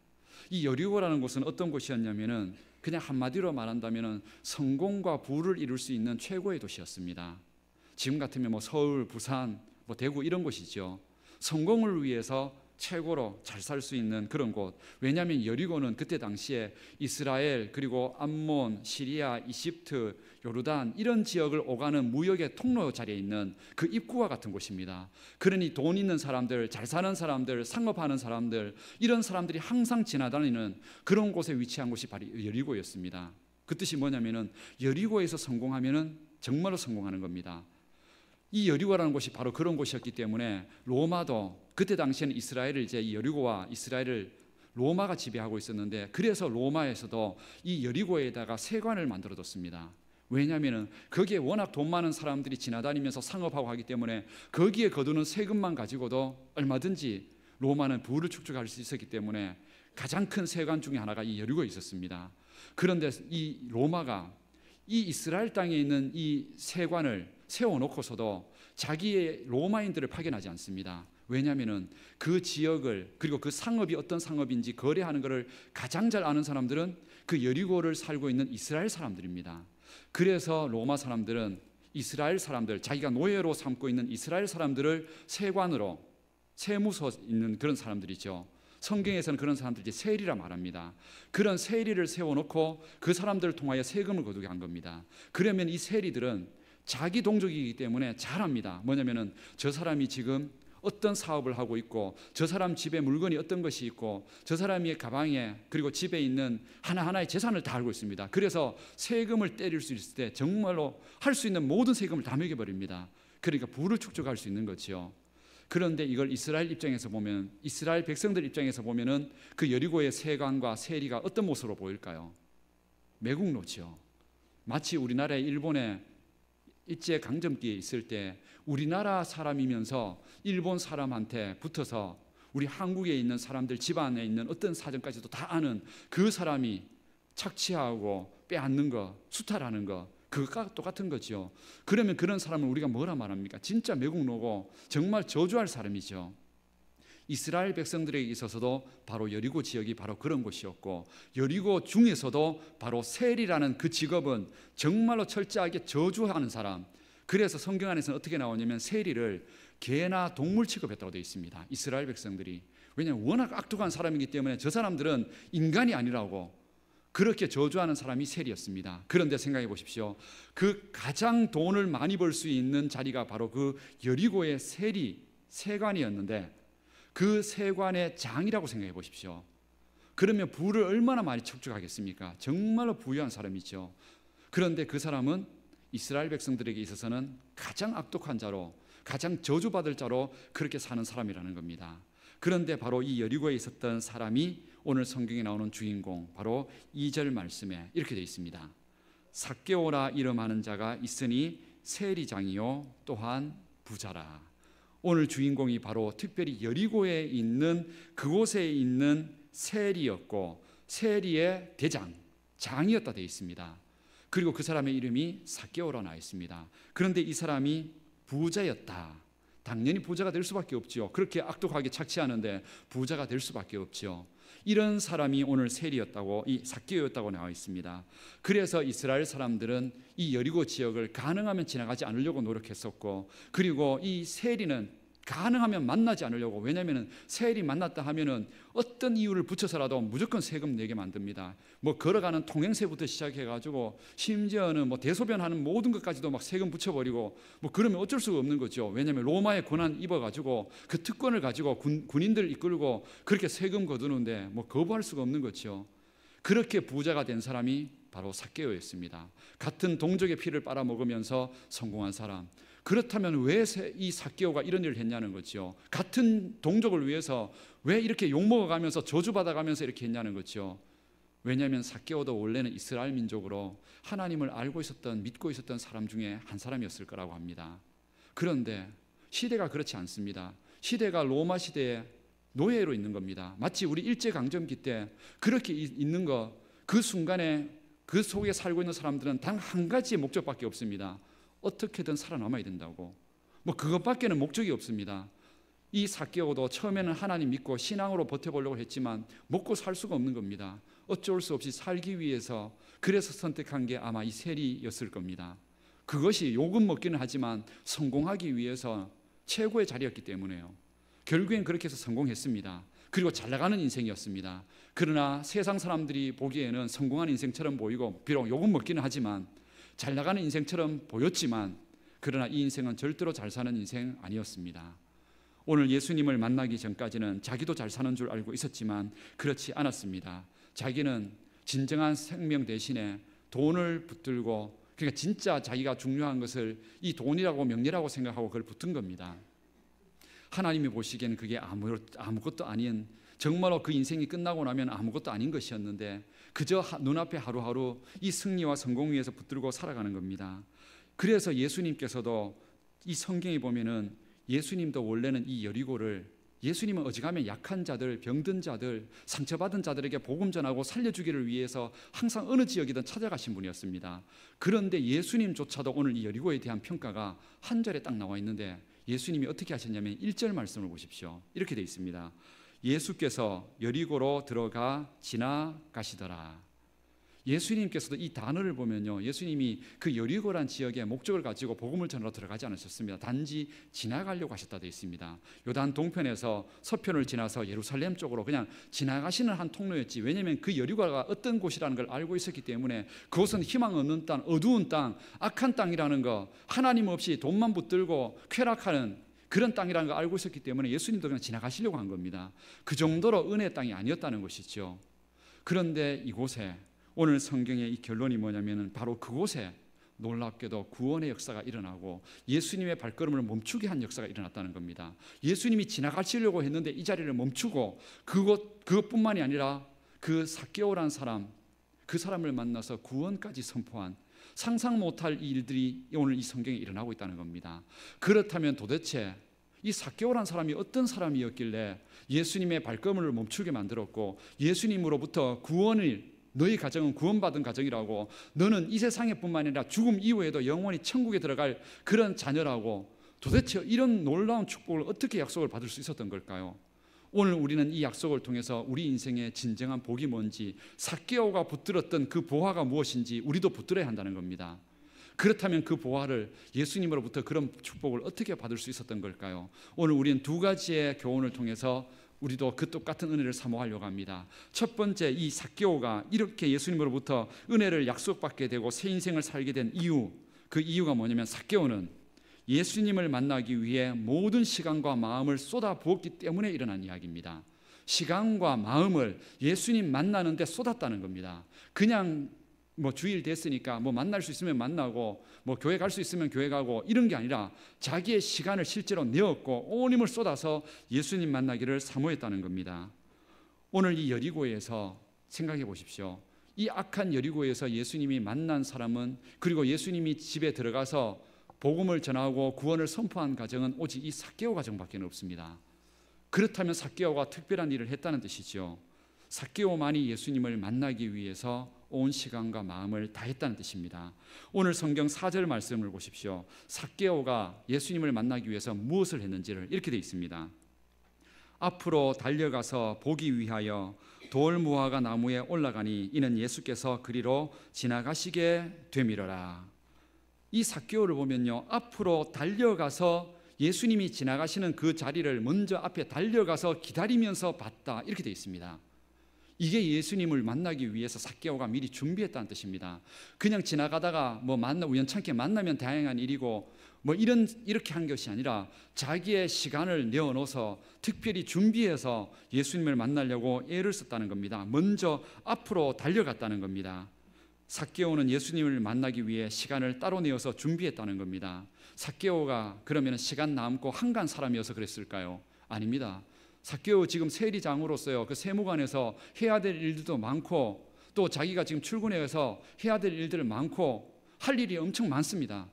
S1: 이 여리고라는 곳은 어떤 곳이었냐면은 그냥 한마디로 말한다면은 성공과 부를 이룰 수 있는 최고의 도시였습니다. 지금 같으면 서울, 부산, 대구 이런 곳이죠. 성공을 위해서 최고로 잘 살 수 있는 그런 곳. 왜냐하면 여리고는 그때 당시에 이스라엘, 그리고 암몬, 시리아, 이집트, 요르단 이런 지역을 오가는 무역의 통로 자리에 있는 그 입구와 같은 곳입니다. 그러니 돈 있는 사람들, 잘 사는 사람들, 상업하는 사람들, 이런 사람들이 항상 지나다니는 그런 곳에 위치한 곳이 바로 여리고였습니다. 그 뜻이 뭐냐면은 여리고에서 성공하면은 정말로 성공하는 겁니다. 이 여리고라는 곳이 바로 그런 곳이었기 때문에 로마도 그때 당시에는 이스라엘을 이 여리고와 이스라엘을 로마가 지배하고 있었는데, 그래서 로마에서도 이 여리고에다가 세관을 만들어뒀습니다. 왜냐하면 거기에 워낙 돈 많은 사람들이 지나다니면서 상업하고 하기 때문에 거기에 거두는 세금만 가지고도 얼마든지 로마는 부를 축적할 수 있었기 때문에 가장 큰 세관 중에 하나가 이 여리고에 있었습니다. 그런데 이 로마가 이 이스라엘 땅에 있는 이 세관을 세워놓고서도 자기의 로마인들을 파견하지 않습니다. 왜냐하면 그 지역을, 그리고 그 상업이 어떤 상업인지 거래하는 것을 가장 잘 아는 사람들은 그 여리고를 살고 있는 이스라엘 사람들입니다. 그래서 로마 사람들은 이스라엘 사람들, 자기가 노예로 삼고 있는 이스라엘 사람들을 세관으로, 세무서 있는 그런 사람들이죠. 성경에서는 그런 사람들이 세리라 말합니다. 그런 세리를 세워놓고 그 사람들을 통하여 세금을 거두게 한 겁니다. 그러면 이 세리들은 자기 동족이기 때문에 잘 압니다. 뭐냐면은 저 사람이 지금 어떤 사업을 하고 있고, 저 사람 집에 물건이 어떤 것이 있고, 저 사람의 가방에 그리고 집에 있는 하나하나의 재산을 다 알고 있습니다. 그래서 세금을 때릴 수 있을 때 정말로 할 수 있는 모든 세금을 다 매겨버립니다. 그러니까 부를 축적할 수 있는 거죠. 그런데 이걸 이스라엘 입장에서 보면, 이스라엘 백성들 입장에서 보면은 그 여리고의 세관과 세리가 어떤 모습으로 보일까요? 매국노죠. 마치 우리나라의 일본에 일제 강점기에 있을 때 우리나라 사람이면서 일본 사람한테 붙어서 우리 한국에 있는 사람들 집안에 있는 어떤 사정까지도 다 아는 그 사람이 착취하고 빼앗는 거, 수탈하는 거, 그것과 똑같은 거죠. 그러면 그런 사람을 우리가 뭐라 말합니까? 진짜 매국노고 정말 저주할 사람이죠. 이스라엘 백성들에게 있어서도 바로 여리고 지역이 바로 그런 곳이었고, 여리고 중에서도 바로 세리라는 그 직업은 정말로 철저하게 저주하는 사람. 그래서 성경 안에서는 어떻게 나오냐면 세리를 개나 동물 취급했다고 되어 있습니다. 이스라엘 백성들이. 왜냐하면 워낙 악독한 사람이기 때문에 저 사람들은 인간이 아니라고 그렇게 저주하는 사람이 세리였습니다. 그런데 생각해 보십시오. 그 가장 돈을 많이 벌 수 있는 자리가 바로 그 여리고의 세관이었는데, 그 세관의 장이라고 생각해 보십시오. 그러면 부를 얼마나 많이 축적하겠습니까? 정말로 부유한 사람이죠. 그런데 그 사람은 이스라엘 백성들에게 있어서는 가장 악독한 자로, 가장 저주받을 자로 그렇게 사는 사람이라는 겁니다. 그런데 바로 이 여리고에 있었던 사람이 오늘 성경에 나오는 주인공, 바로 2절 말씀에 이렇게 되어 있습니다. 삭개오라 이름하는 자가 있으니 세리장이요 또한 부자라. 오늘 주인공이 바로 특별히 여리고에 있는 그곳에 있는 세리였고, 세리의 대장, 장이었다 되어 있습니다. 그리고 그 사람의 이름이 삭개오라 나와 있습니다. 그런데 이 사람이 부자였다. 당연히 부자가 될 수밖에 없죠. 그렇게 악독하게 착취하는데 부자가 될 수밖에 없죠. 이런 사람이 오늘 세리였다고, 이 삭개오였다고 나와 있습니다. 그래서 이스라엘 사람들은 이 여리고 지역을 가능하면 지나가지 않으려고 노력했었고, 그리고 이 세리는 가능하면 만나지 않으려고. 왜냐하면 세일이 만났다 하면은 어떤 이유를 붙여서라도 무조건 세금 내게 만듭니다. 뭐 걸어가는 통행세부터 시작해가지고 심지어는 뭐 대소변하는 모든 것까지도 막 세금 붙여버리고 뭐 그러면 어쩔 수가 없는 거죠. 왜냐하면 로마의 권한 입어가지고 그 특권을 가지고 군인들 이끌고 그렇게 세금 거두는데 뭐 거부할 수가 없는 거죠. 그렇게 부자가 된 사람이 바로 삭개오였습니다. 같은 동족의 피를 빨아먹으면서 성공한 사람. 그렇다면 왜 이 삭개오가 이런 일을 했냐는 거죠. 같은 동족을 위해서 왜 이렇게 욕먹어가면서 저주받아가면서 이렇게 했냐는 거죠. 왜냐하면 삭개오도 원래는 이스라엘 민족으로 하나님을 알고 있었던, 믿고 있었던 사람 중에 한 사람이었을 거라고 합니다. 그런데 시대가 그렇지 않습니다. 시대가 로마 시대에 노예로 있는 겁니다. 마치 우리 일제강점기 때 그렇게 있는 거, 그 순간에 그 속에 살고 있는 사람들은 단 한 가지의 목적밖에 없습니다. 어떻게든 살아남아야 된다고. 뭐 그것밖에는 목적이 없습니다. 이 삭개오도 처음에는 하나님 믿고 신앙으로 버텨보려고 했지만 먹고 살 수가 없는 겁니다. 어쩔 수 없이 살기 위해서 그래서 선택한 게 아마 이 세리였을 겁니다. 그것이 욕은 먹기는 하지만 성공하기 위해서 최고의 자리였기 때문에요. 결국엔 그렇게 해서 성공했습니다. 그리고 잘 나가는 인생이었습니다. 그러나 세상 사람들이 보기에는 성공한 인생처럼 보이고 비록 욕은 먹기는 하지만 잘 나가는 인생처럼 보였지만 그러나 이 인생은 절대로 잘 사는 인생 아니었습니다. 오늘 예수님을 만나기 전까지는 자기도 잘 사는 줄 알고 있었지만 그렇지 않았습니다. 자기는 진정한 생명 대신에 돈을 붙들고, 그러니까 진짜 자기가 중요한 것을 이 돈이라고 명예라고 생각하고 그걸 붙든 겁니다. 하나님이 보시기에는 그게 아무것도 아닌, 정말로 그 인생이 끝나고 나면 아무것도 아닌 것이었는데 그저 눈앞에 하루하루 이 승리와 성공 위에서 붙들고 살아가는 겁니다. 그래서 예수님께서도 이 성경에 보면은 예수님도 원래는 이 여리고를, 예수님은 어지간하면 약한 자들, 병든 자들, 상처받은 자들에게 복음 전하고 살려주기를 위해서 항상 어느 지역이든 찾아가신 분이었습니다. 그런데 예수님조차도 오늘 이 여리고에 대한 평가가 한 절에 딱 나와 있는데 예수님이 어떻게 하셨냐면 1절 말씀을 보십시오. 이렇게 되어 있습니다. 예수께서 여리고로 들어가 지나가시더라. 예수님께서도 이 단어를 보면요, 예수님이 그 여리고란 지역에 목적을 가지고 복음을 전하러 들어가지 않으셨습니다. 단지 지나가려고 하셨다 되어 있습니다. 요단 동편에서 서편을 지나서 예루살렘 쪽으로 그냥 지나가시는 한 통로였지. 왜냐하면 그 여리고가 어떤 곳이라는 걸 알고 있었기 때문에 그곳은 희망 없는 땅, 어두운 땅, 악한 땅이라는 거, 하나님 없이 돈만 붙들고 쾌락하는 그런 땅이라는 걸 알고 있었기 때문에 예수님도 그냥 지나가시려고 한 겁니다. 그 정도로 은혜의 땅이 아니었다는 것이죠. 그런데 이곳에 오늘 성경의 이 결론이 뭐냐면 바로 그곳에 놀랍게도 구원의 역사가 일어나고 예수님의 발걸음을 멈추게 한 역사가 일어났다는 겁니다. 예수님이 지나가시려고 했는데 이 자리를 멈추고 그것뿐만이 아니라 그 삭개오라는 사람, 그 사람을 만나서 구원까지 선포한 상상 못할 일들이 오늘 이 성경에 일어나고 있다는 겁니다. 그렇다면 도대체 이 삭개오라는 사람이 어떤 사람이었길래 예수님의 발걸음을 멈추게 만들었고 예수님으로부터 구원을, 너희 가정은 구원받은 가정이라고, 너는 이 세상에 뿐만 아니라 죽음 이후에도 영원히 천국에 들어갈 그런 자녀라고, 도대체 이런 놀라운 축복을 어떻게 약속을 받을 수 있었던 걸까요? 오늘 우리는 이 약속을 통해서 우리 인생의 진정한 복이 뭔지, 삭개오가 붙들었던 그 보화가 무엇인지 우리도 붙들어야 한다는 겁니다. 그렇다면 그 보화를, 예수님으로부터 그런 축복을 어떻게 받을 수 있었던 걸까요? 오늘 우리는 두 가지의 교훈을 통해서 우리도 그 똑같은 은혜를 사모하려고 합니다. 첫 번째, 이 삭개오가 이렇게 예수님으로부터 은혜를 약속받게 되고 새 인생을 살게 된 이유, 그 이유가 뭐냐면 삭개오는 예수님을 만나기 위해 모든 시간과 마음을 쏟아 부었기 때문에 일어난 이야기입니다. 시간과 마음을 예수님 만나는 데 쏟았다는 겁니다. 그냥 뭐 주일 됐으니까 뭐 만날 수 있으면 만나고 뭐 교회 갈 수 있으면 교회 가고 이런 게 아니라 자기의 시간을 실제로 내었고 온 힘을 쏟아서 예수님 만나기를 사모했다는 겁니다. 오늘 이 여리고에서 생각해 보십시오. 이 악한 여리고에서 예수님이 만난 사람은, 그리고 예수님이 집에 들어가서 복음을 전하고 구원을 선포한 가정은 오직 이 삭개오 가정밖에 없습니다. 그렇다면 삭개오가 특별한 일을 했다는 뜻이죠. 삭개오만이 예수님을 만나기 위해서 온 시간과 마음을 다했다는 뜻입니다. 오늘 성경 4절 말씀을 보십시오. 삭개오가 예수님을 만나기 위해서 무엇을 했는지를 이렇게 되어 있습니다. 앞으로 달려가서 보기 위하여 돌무화과 나무에 올라가니 이는 예수께서 그리로 지나가시게 되미러라. 이 삭개오를 보면요, 앞으로 달려가서 예수님이 지나가시는 그 자리를 먼저 앞에 달려가서 기다리면서 봤다, 이렇게 되어 있습니다. 이게 예수님을 만나기 위해서 삭개오가 미리 준비했다는 뜻입니다. 그냥 지나가다가 우연찮게 만나면 다행한 일이고 이렇게 한 것이 아니라 자기의 시간을 내어놓아서 특별히 준비해서 예수님을 만나려고 애를 썼다는 겁니다. 먼저 앞으로 달려갔다는 겁니다. 삭개오는 예수님을 만나기 위해 시간을 따로 내어서 준비했다는 겁니다. 삭개오가 그러면 시간 남고 한간 사람이어서 그랬을까요? 아닙니다. 삭개오 지금 세리장으로서요, 그 세무관에서 해야 될 일들도 많고, 또 자기가 지금 출근해서 해야 될 일들 많고 할 일이 엄청 많습니다.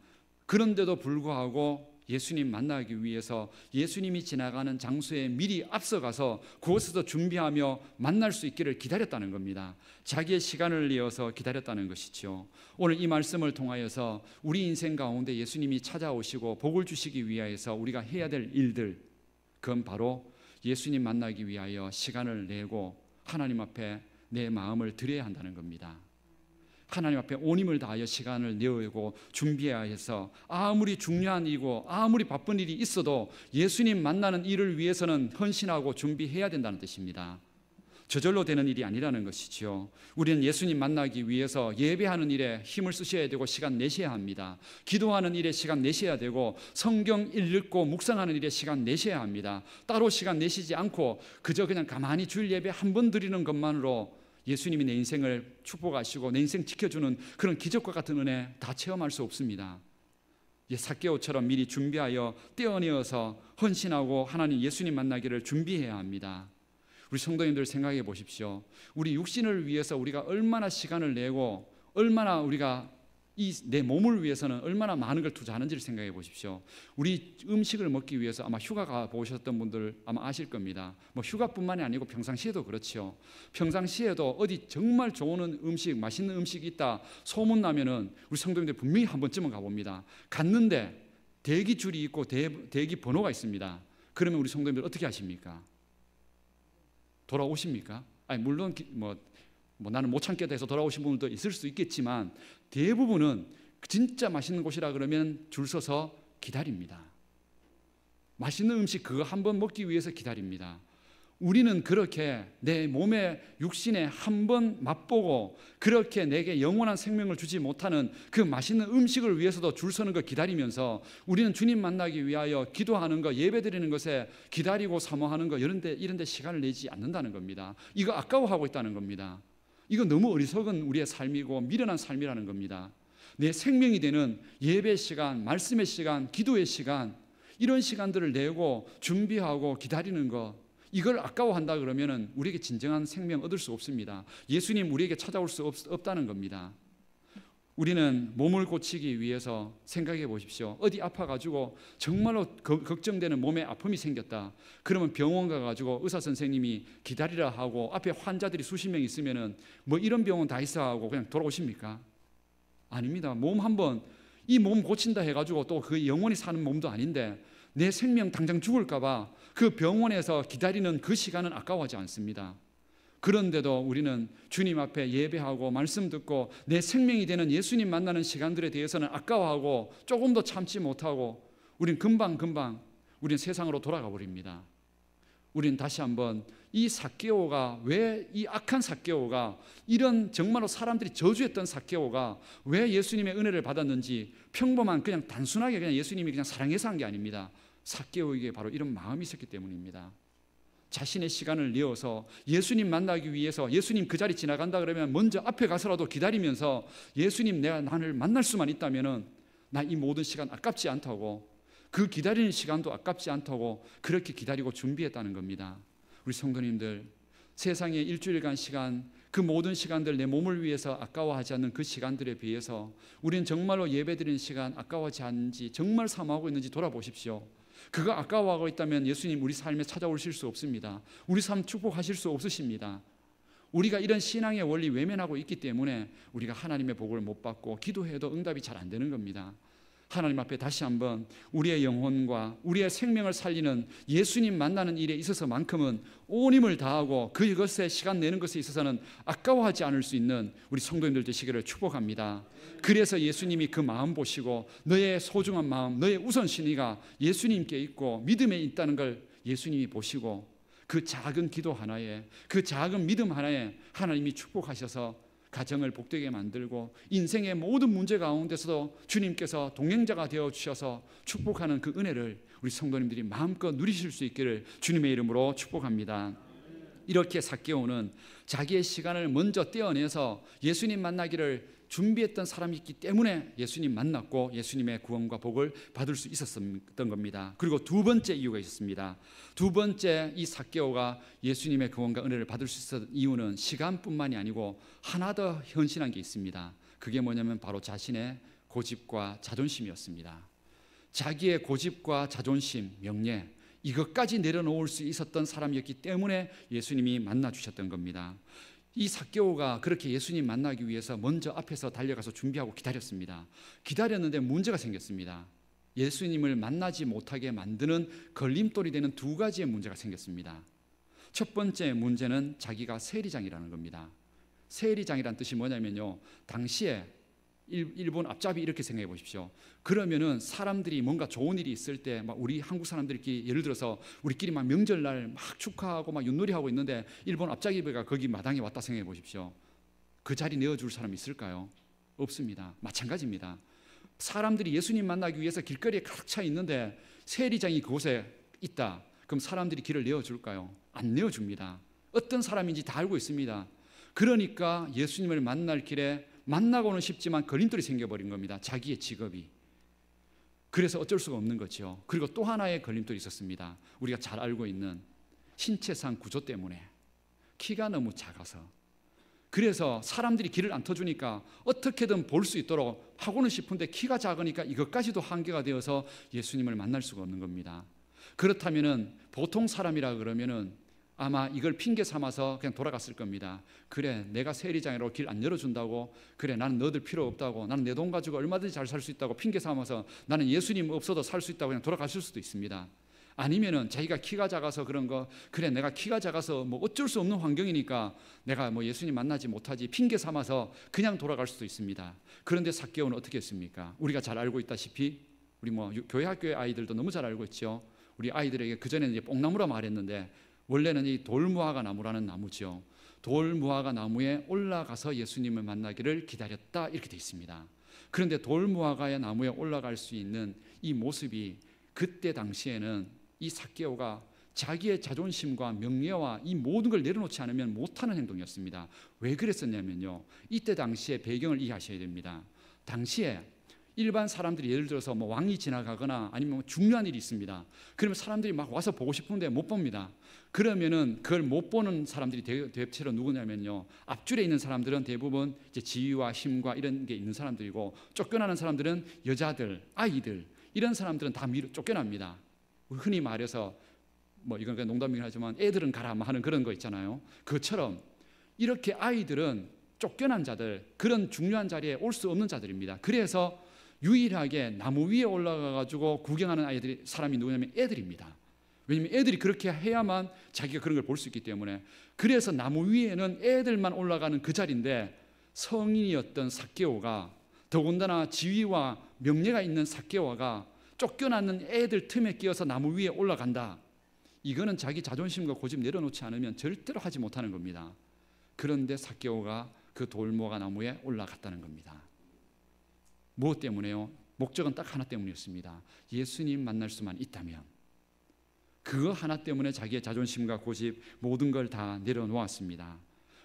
S1: 그런데도 불구하고 예수님 만나기 위해서 예수님이 지나가는 장소에 미리 앞서가서 그곳에서 준비하며 만날 수 있기를 기다렸다는 겁니다. 자기의 시간을 내어서 기다렸다는 것이죠. 오늘 이 말씀을 통하여서 우리 인생 가운데 예수님이 찾아오시고 복을 주시기 위하여서 우리가 해야 될 일들, 그건 바로 예수님 만나기 위하여 시간을 내고 하나님 앞에 내 마음을 드려야 한다는 겁니다. 하나님 앞에 온 힘을 다하여 시간을 내어고 준비해야 해서 아무리 중요한 일이고 아무리 바쁜 일이 있어도 예수님 만나는 일을 위해서는 헌신하고 준비해야 된다는 뜻입니다. 저절로 되는 일이 아니라는 것이지요. 우리는 예수님 만나기 위해서 예배하는 일에 힘을 쓰셔야 되고 시간 내셔야 합니다. 기도하는 일에 시간 내셔야 되고 성경 읽고 묵상하는 일에 시간 내셔야 합니다. 따로 시간 내시지 않고 그저 그냥 가만히 주일 예배 한 번 드리는 것만으로 예수님이 내 인생을 축복하시고 내 인생 지켜주는 그런 기적과 같은 은혜 다 체험할 수 없습니다. 삭개오처럼 미리 준비하여 떼어내어서 헌신하고 하나님 예수님 만나기를 준비해야 합니다. 우리 성도님들 생각해 보십시오. 우리 육신을 위해서 우리가 얼마나 시간을 내고 얼마나 우리가 내 몸을 위해서는 얼마나 많은 걸 투자하는지를 생각해 보십시오. 우리 음식을 먹기 위해서 아마 휴가 가보셨던 분들 아마 아실 겁니다. 휴가뿐만이 아니고 평상시에도 그렇죠. 평상시에도 어디 정말 좋은 음식, 맛있는 음식이 있다 소문나면은 우리 성도님들 분명히 한 번쯤은 가봅니다. 갔는데 대기 줄이 있고 대기 번호가 있습니다. 그러면 우리 성도님들 어떻게 하십니까? 돌아오십니까? 아니 물론 나는 못 참겠다 해서 돌아오신 분들도 있을 수 있겠지만 대부분은 진짜 맛있는 곳이라 그러면 줄 서서 기다립니다. 맛있는 음식 그거 한번 먹기 위해서 기다립니다. 우리는 그렇게 내 몸에 육신에 한번 맛보고 그렇게 내게 영원한 생명을 주지 못하는 그 맛있는 음식을 위해서도 줄 서는 거 기다리면서 우리는 주님 만나기 위하여 기도하는 거, 예배드리는 것에 기다리고 사모하는 거 이런 데 시간을 내지 않는다는 겁니다. 이거 아까워하고 있다는 겁니다. 이거 너무 어리석은 우리의 삶이고 미련한 삶이라는 겁니다. 내 생명이 되는 예배 시간, 말씀의 시간, 기도의 시간, 이런 시간들을 내고 준비하고 기다리는 것, 이걸 아까워한다 그러면 우리에게 진정한 생명 얻을 수 없습니다. 예수님 우리에게 찾아올 수 없다는 겁니다. 우리는 몸을 고치기 위해서 생각해 보십시오. 어디 아파가지고 정말로 걱정되는 몸에 아픔이 생겼다. 그러면 병원 가가지고 의사 선생님이 기다리라 하고 앞에 환자들이 수십 명 있으면은 이런 병원 다 있어 하고 그냥 돌아오십니까? 아닙니다. 몸 한번 이 몸 고친다 해가지고 또 그 영원히 사는 몸도 아닌데 내 생명 당장 죽을까봐 그 병원에서 기다리는 그 시간은 아까워하지 않습니다. 그런데도 우리는 주님 앞에 예배하고 말씀 듣고 내 생명이 되는 예수님 만나는 시간들에 대해서는 아까워하고 조금도 참지 못하고 우린 금방 우린 세상으로 돌아가 버립니다. 우린 다시 한번 이 삭개오가 왜 이 악한 삭개오가 이런 정말로 사람들이 저주했던 삭개오가 왜 예수님의 은혜를 받았는지 평범한 그냥 단순하게 그냥 예수님이 그냥 사랑해서 한 게 아닙니다. 삭개오에게 바로 이런 마음이 있었기 때문입니다. 자신의 시간을 내어서 예수님 만나기 위해서 예수님 그 자리 지나간다 그러면 먼저 앞에 가서라도 기다리면서 예수님 내가 나를 만날 수만 있다면은 나 이 모든 시간 아깝지 않다고 그 기다리는 시간도 아깝지 않다고 그렇게 기다리고 준비했다는 겁니다. 우리 성도님들 세상의 일주일간 시간 그 모든 시간들 내 몸을 위해서 아까워하지 않는 그 시간들에 비해서 우리는 정말로 예배드리는 시간 아까워하지 않는지 정말 사모하고 있는지 돌아보십시오. 그거 아까워하고 있다면 예수님 우리 삶에 찾아오실 수 없습니다. 우리 삶 축복하실 수 없으십니다. 우리가 이런 신앙의 원리 외면하고 있기 때문에 우리가 하나님의 복을 못 받고 기도해도 응답이 잘 안 되는 겁니다. 하나님 앞에 다시 한번 우리의 영혼과 우리의 생명을 살리는 예수님 만나는 일에 있어서만큼은 온 힘을 다하고 그것에 시간 내는 것에 있어서는 아까워하지 않을 수 있는 우리 성도님들 되시기를 축복합니다. 그래서 예수님이 그 마음 보시고 너의 소중한 마음, 너의 우선순위가 예수님께 있고 믿음에 있다는 걸 예수님이 보시고 그 작은 기도 하나에, 그 작은 믿음 하나에 하나님이 축복하셔서 가정을 복되게 만들고 인생의 모든 문제 가운데서도 주님께서 동행자가 되어주셔서 축복하는 그 은혜를 우리 성도님들이 마음껏 누리실 수 있기를 주님의 이름으로 축복합니다. 이렇게 삭개오는 자기의 시간을 먼저 떼어내서 예수님 만나기를 준비했던 사람이기 때문에 예수님 만났고 예수님의 구원과 복을 받을 수 있었던 겁니다. 그리고 두 번째 이유가 있었습니다. 두 번째 이 삭개오가 예수님의 구원과 은혜를 받을 수 있었던 이유는 시간뿐만이 아니고 하나 더 헌신한 게 있습니다. 그게 뭐냐면 바로 자신의 고집과 자존심이었습니다. 자기의 고집과 자존심, 명예 이것까지 내려놓을 수 있었던 사람이었기 때문에 예수님이 만나주셨던 겁니다. 이 삭개오가 그렇게 예수님 만나기 위해서 먼저 앞에서 달려가서 준비하고 기다렸습니다. 기다렸는데 문제가 생겼습니다. 예수님을 만나지 못하게 만드는 걸림돌이 되는 두 가지의 문제가 생겼습니다. 첫 번째 문제는 자기가 세리장이라는 겁니다. 세리장이란 뜻이 뭐냐면요, 당시에 일본 앞잡이 이렇게 생각해 보십시오. 그러면은 사람들이 뭔가 좋은 일이 있을 때 막 우리 한국 사람들끼리 예를 들어서 우리끼리 막 명절날 막 축하하고 막 윷놀이하고 있는데 일본 앞잡이가 거기 마당에 왔다 생각해 보십시오. 그 자리 내어줄 사람이 있을까요? 없습니다. 마찬가지입니다. 사람들이 예수님 만나기 위해서 길거리에 가득 차 있는데 세리장이 그곳에 있다. 그럼 사람들이 길을 내어줄까요? 안 내어줍니다. 어떤 사람인지 다 알고 있습니다. 그러니까 예수님을 만날 길에 만나고는 싶지만 걸림돌이 생겨버린 겁니다. 자기의 직업이. 그래서 어쩔 수가 없는 거죠. 그리고 또 하나의 걸림돌이 있었습니다. 우리가 잘 알고 있는 신체상 구조 때문에 키가 너무 작아서, 그래서 사람들이 길을 안 터주니까 어떻게든 볼 수 있도록 하고는 싶은데 키가 작으니까 이것까지도 한계가 되어서 예수님을 만날 수가 없는 겁니다. 그렇다면은 보통 사람이라 그러면은 아마 이걸 핑계 삼아서 그냥 돌아갔을 겁니다. 그래, 내가 세리장으로 길 안 열어준다고, 그래 나는 너들 필요 없다고, 나는 내 돈 가지고 얼마든지 잘 살 수 있다고 핑계 삼아서 나는 예수님 없어도 살 수 있다고 그냥 돌아가실 수도 있습니다. 아니면은 자기가 키가 작아서 그런 거, 그래 내가 키가 작아서 뭐 어쩔 수 없는 환경이니까 내가 뭐 예수님 만나지 못하지 핑계 삼아서 그냥 돌아갈 수도 있습니다. 그런데 삭개오는 어떻게 했습니까? 우리가 잘 알고 있다시피 우리 뭐 교회 학교의 아이들도 너무 잘 알고 있죠. 우리 아이들에게 그전에는 이제 뽕나무라 말했는데 원래는 이 돌무화과 나무라는 나무죠. 돌무화과 나무에 올라가서 예수님을 만나기를 기다렸다 이렇게 되어 있습니다. 그런데 돌무화과의 나무에 올라갈 수 있는 이 모습이 그때 당시에는 이 삭개오가 자기의 자존심과 명예와 이 모든 걸 내려놓지 않으면 못하는 행동이었습니다. 왜 그랬었냐면요, 이때 당시의 배경을 이해하셔야 됩니다. 당시에 일반 사람들이 예를 들어서 뭐 왕이 지나가거나 아니면 중요한 일이 있습니다. 그러면 사람들이 막 와서 보고 싶은데 못 봅니다. 그러면은 그걸 못 보는 사람들이 대체로 누구냐면요, 앞줄에 있는 사람들은 대부분 이제 지위와 힘과 이런 게 있는 사람들이고, 쫓겨나는 사람들은 여자들, 아이들, 이런 사람들은 다 쫓겨납니다. 흔히 말해서 뭐 이건 그냥 농담이긴 하지만 애들은 가라 하는 그런 거 있잖아요. 그것처럼 이렇게 아이들은 쫓겨난 자들, 그런 중요한 자리에 올 수 없는 자들입니다. 그래서 유일하게 나무 위에 올라가 가지고 구경하는 아이들이, 사람이 누구냐면 애들입니다. 왜냐하면 애들이 그렇게 해야만 자기가 그런 걸 볼 수 있기 때문에. 그래서 나무 위에는 애들만 올라가는 그 자리인데, 성인이었던 삭개오가, 더군다나 지위와 명예가 있는 삭개오가 쫓겨나는 애들 틈에 끼어서 나무 위에 올라간다. 이거는 자기 자존심과 고집 내려놓지 않으면 절대로 하지 못하는 겁니다. 그런데 삭개오가 그 돌무화과 나무에 올라갔다는 겁니다. 무엇 때문에요? 목적은 딱 하나 때문이었습니다. 예수님 만날 수만 있다면. 그거 하나 때문에 자기의 자존심과 고집 모든 걸 다 내려놓았습니다.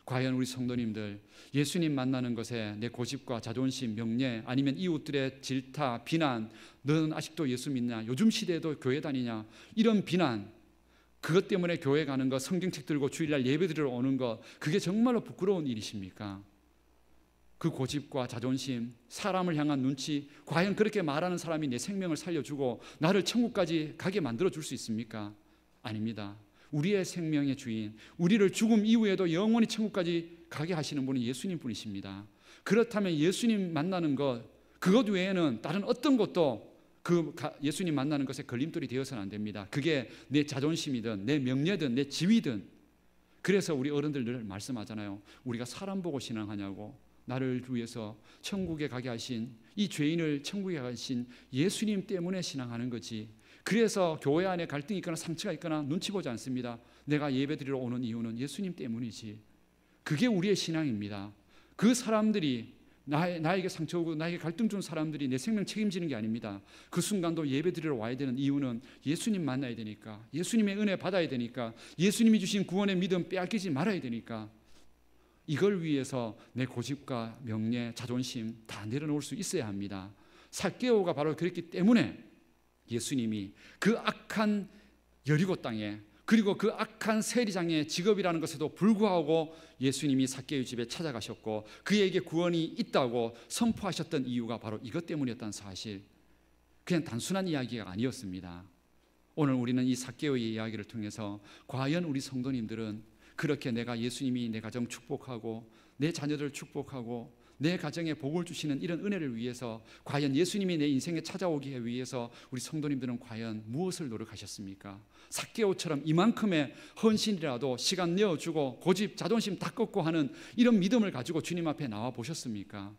S1: 과연 우리 성도님들, 예수님 만나는 것에 내 고집과 자존심, 명예, 아니면 이웃들의 질타, 비난, 너는 아직도 예수 믿냐, 요즘 시대에도 교회 다니냐, 이런 비난, 그것 때문에 교회 가는 거, 성경책 들고 주일날 예배 드리러 오는 거, 그게 정말로 부끄러운 일이십니까? 그 고집과 자존심, 사람을 향한 눈치, 과연 그렇게 말하는 사람이 내 생명을 살려주고 나를 천국까지 가게 만들어줄 수 있습니까? 아닙니다. 우리의 생명의 주인, 우리를 죽음 이후에도 영원히 천국까지 가게 하시는 분은 예수님 뿐이십니다. 그렇다면 예수님 만나는 것, 그것 외에는 다른 어떤 것도 예수님 만나는 것에 걸림돌이 되어서는 안 됩니다. 그게 내 자존심이든 내 명예든 내 지위든. 그래서 우리 어른들 늘 말씀하잖아요. 우리가 사람 보고 신앙하냐고. 나를 위해서 천국에 가게 하신, 이 죄인을 천국에 가게 하신 예수님 때문에 신앙하는 거지. 그래서 교회 안에 갈등이 있거나 상처가 있거나 눈치 보지 않습니다. 내가 예배드리러 오는 이유는 예수님 때문이지. 그게 우리의 신앙입니다. 그 사람들이 나에게 상처 오고 나에게 갈등 준 사람들이 내 생명 책임지는 게 아닙니다. 그 순간도 예배드리러 와야 되는 이유는 예수님 만나야 되니까, 예수님의 은혜 받아야 되니까, 예수님이 주신 구원의 믿음 빼앗기지 말아야 되니까, 이걸 위해서 내 고집과 명예, 자존심 다 내려놓을 수 있어야 합니다. 삭개오가 바로 그랬기 때문에 예수님이 그 악한 여리고 땅에, 그리고 그 악한 세리장의 직업이라는 것에도 불구하고 예수님이 삭개오의 집에 찾아가셨고 그에게 구원이 있다고 선포하셨던 이유가 바로 이것 때문이었다는 사실, 그냥 단순한 이야기가 아니었습니다. 오늘 우리는 이 삭개오의 이야기를 통해서 과연 우리 성도님들은 그렇게 내가 예수님이 내 가정 축복하고 내 자녀들을 축복하고 내 가정에 복을 주시는 이런 은혜를 위해서 과연 예수님이 내 인생에 찾아오기 위해서 우리 성도님들은 과연 무엇을 노력하셨습니까? 삭개오처럼 이만큼의 헌신이라도 시간 내어주고 고집, 자존심 다 꺾고 하는 이런 믿음을 가지고 주님 앞에 나와 보셨습니까?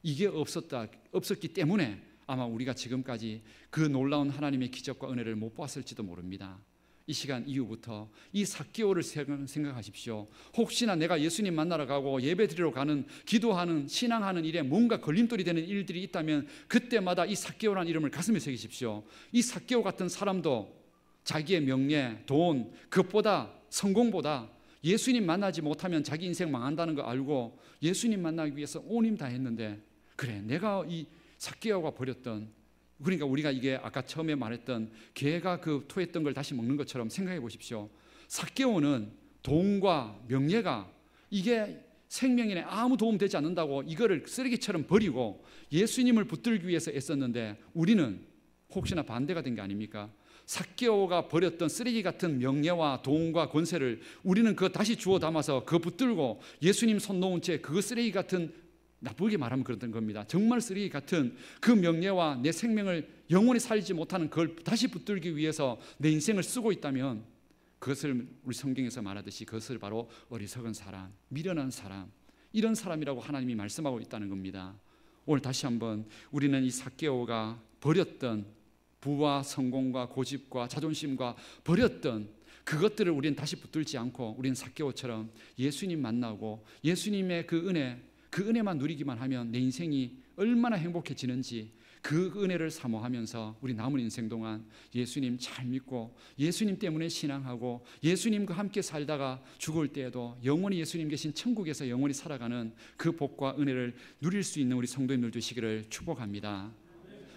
S1: 이게 없었기 때문에 아마 우리가 지금까지 그 놀라운 하나님의 기적과 은혜를 못 보았을지도 모릅니다. 이 시간 이후부터 이 삭개오를 생각하십시오. 혹시나 내가 예수님 만나러 가고 예배드리러 가는, 기도하는, 신앙하는 일에 뭔가 걸림돌이 되는 일들이 있다면 그때마다 이 삭개오라는 이름을 가슴에 새기십시오. 이 삭개오 같은 사람도 자기의 명예, 돈, 그것보다, 성공보다 예수님 만나지 못하면 자기 인생 망한다는 거 알고 예수님 만나기 위해서 온 힘 다 했는데, 그래 내가 이 삭개오가 버렸던, 그러니까 우리가 이게 아까 처음에 말했던 개가 그 토했던 걸 다시 먹는 것처럼 생각해 보십시오. 삭개오는 돈과 명예가 이게 생명에 아무 도움 되지 않는다고 이거를 쓰레기처럼 버리고 예수님을 붙들기 위해서 애썼는데, 우리는 혹시나 반대가 된 게 아닙니까? 삭개오가 버렸던 쓰레기 같은 명예와 돈과 권세를 우리는 그거 다시 주워 담아서 그거 붙들고 예수님 손 놓은 채 그거 쓰레기 같은, 나쁘게 말하면 그랬던 겁니다. 정말 쓰레기 같은 그 명예와 내 생명을 영원히 살지 못하는 그걸 다시 붙들기 위해서 내 인생을 쓰고 있다면, 그것을 우리 성경에서 말하듯이 그것을 바로 어리석은 사람, 미련한 사람, 이런 사람이라고 하나님이 말씀하고 있다는 겁니다. 오늘 다시 한번 우리는 이 삭개오가 버렸던 부와 성공과 고집과 자존심과 버렸던 그것들을 우리는 다시 붙들지 않고, 우리는 삭개오처럼 예수님 만나고 예수님의 그 은혜만 누리기만 하면 내 인생이 얼마나 행복해지는지 그 은혜를 사모하면서 우리 남은 인생 동안 예수님 잘 믿고 예수님 때문에 신앙하고 예수님과 함께 살다가 죽을 때에도 영원히 예수님 계신 천국에서 영원히 살아가는 그 복과 은혜를 누릴 수 있는 우리 성도님들 되시기를 축복합니다.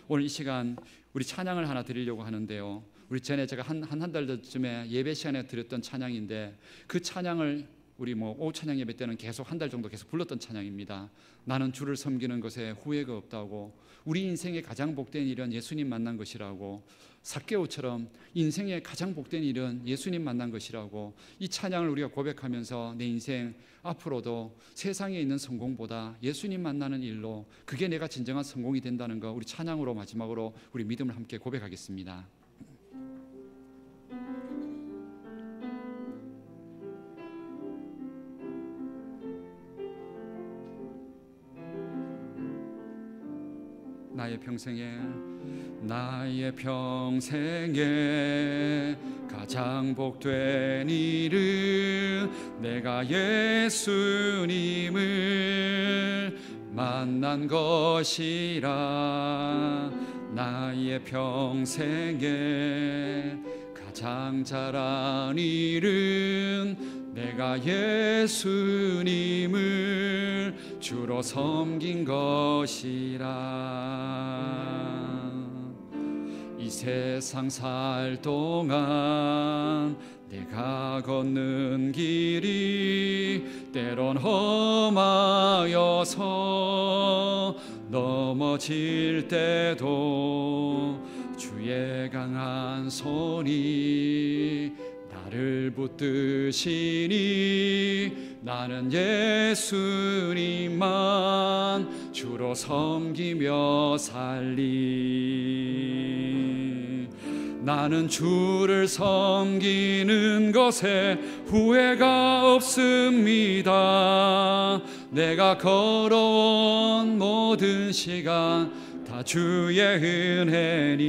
S1: 오늘 이 시간 우리 찬양을 하나 드리려고 하는데요, 우리 전에 제가 한 달 전쯤에 예배 시간에 드렸던 찬양인데, 그 찬양을 우리 오후 찬양 예배 때는 계속 한 달 정도 계속 불렀던 찬양입니다. 나는 주를 섬기는 것에 후회가 없다고, 우리 인생의 가장 복된 일은 예수님 만난 것이라고, 삭개오처럼 인생의 가장 복된 일은 예수님 만난 것이라고, 이 찬양을 우리가 고백하면서 내 인생 앞으로도 세상에 있는 성공보다 예수님 만나는 일로, 그게 내가 진정한 성공이 된다는 거 우리 찬양으로 마지막으로 우리 믿음을 함께 고백하겠습니다. 나의 평생에 가장 복된 일은 내가 예수님을 만난 것이라. 나의 평생에 가장 잘한 일은 내가 예수님을 주로 섬긴 것이라. 이 세상 살 동안 내가 걷는 길이 때론 험하여서 넘어질 때도 주의 강한 손이 나를 붙드시니 나는 예수님만 주로 섬기며 살리. 나는 주를 섬기는 것에 후회가 없습니다. 내가 걸어온 모든 시간 다 주의 은혜니,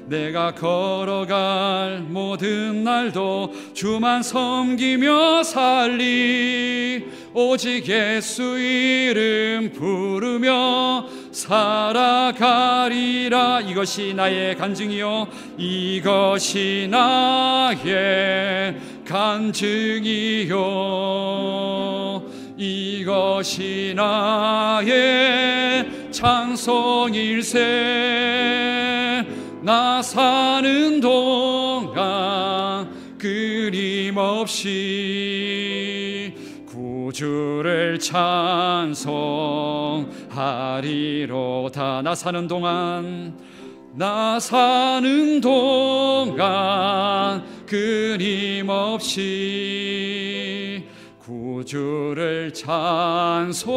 S1: 내가 걸어갈 모든 날도 주만 섬기며 살리. 오직 예수 이름 부르며 살아가리라. 이것이 나의 간증이요, 이것이 나의 간증이요, 이것이 나의 찬송일세. 나 사는 동안 끊임없이 구주를 찬송하리로다. 나 사는 동안, 나 사는 동안 끊임없이 구주를 찬송하리로다.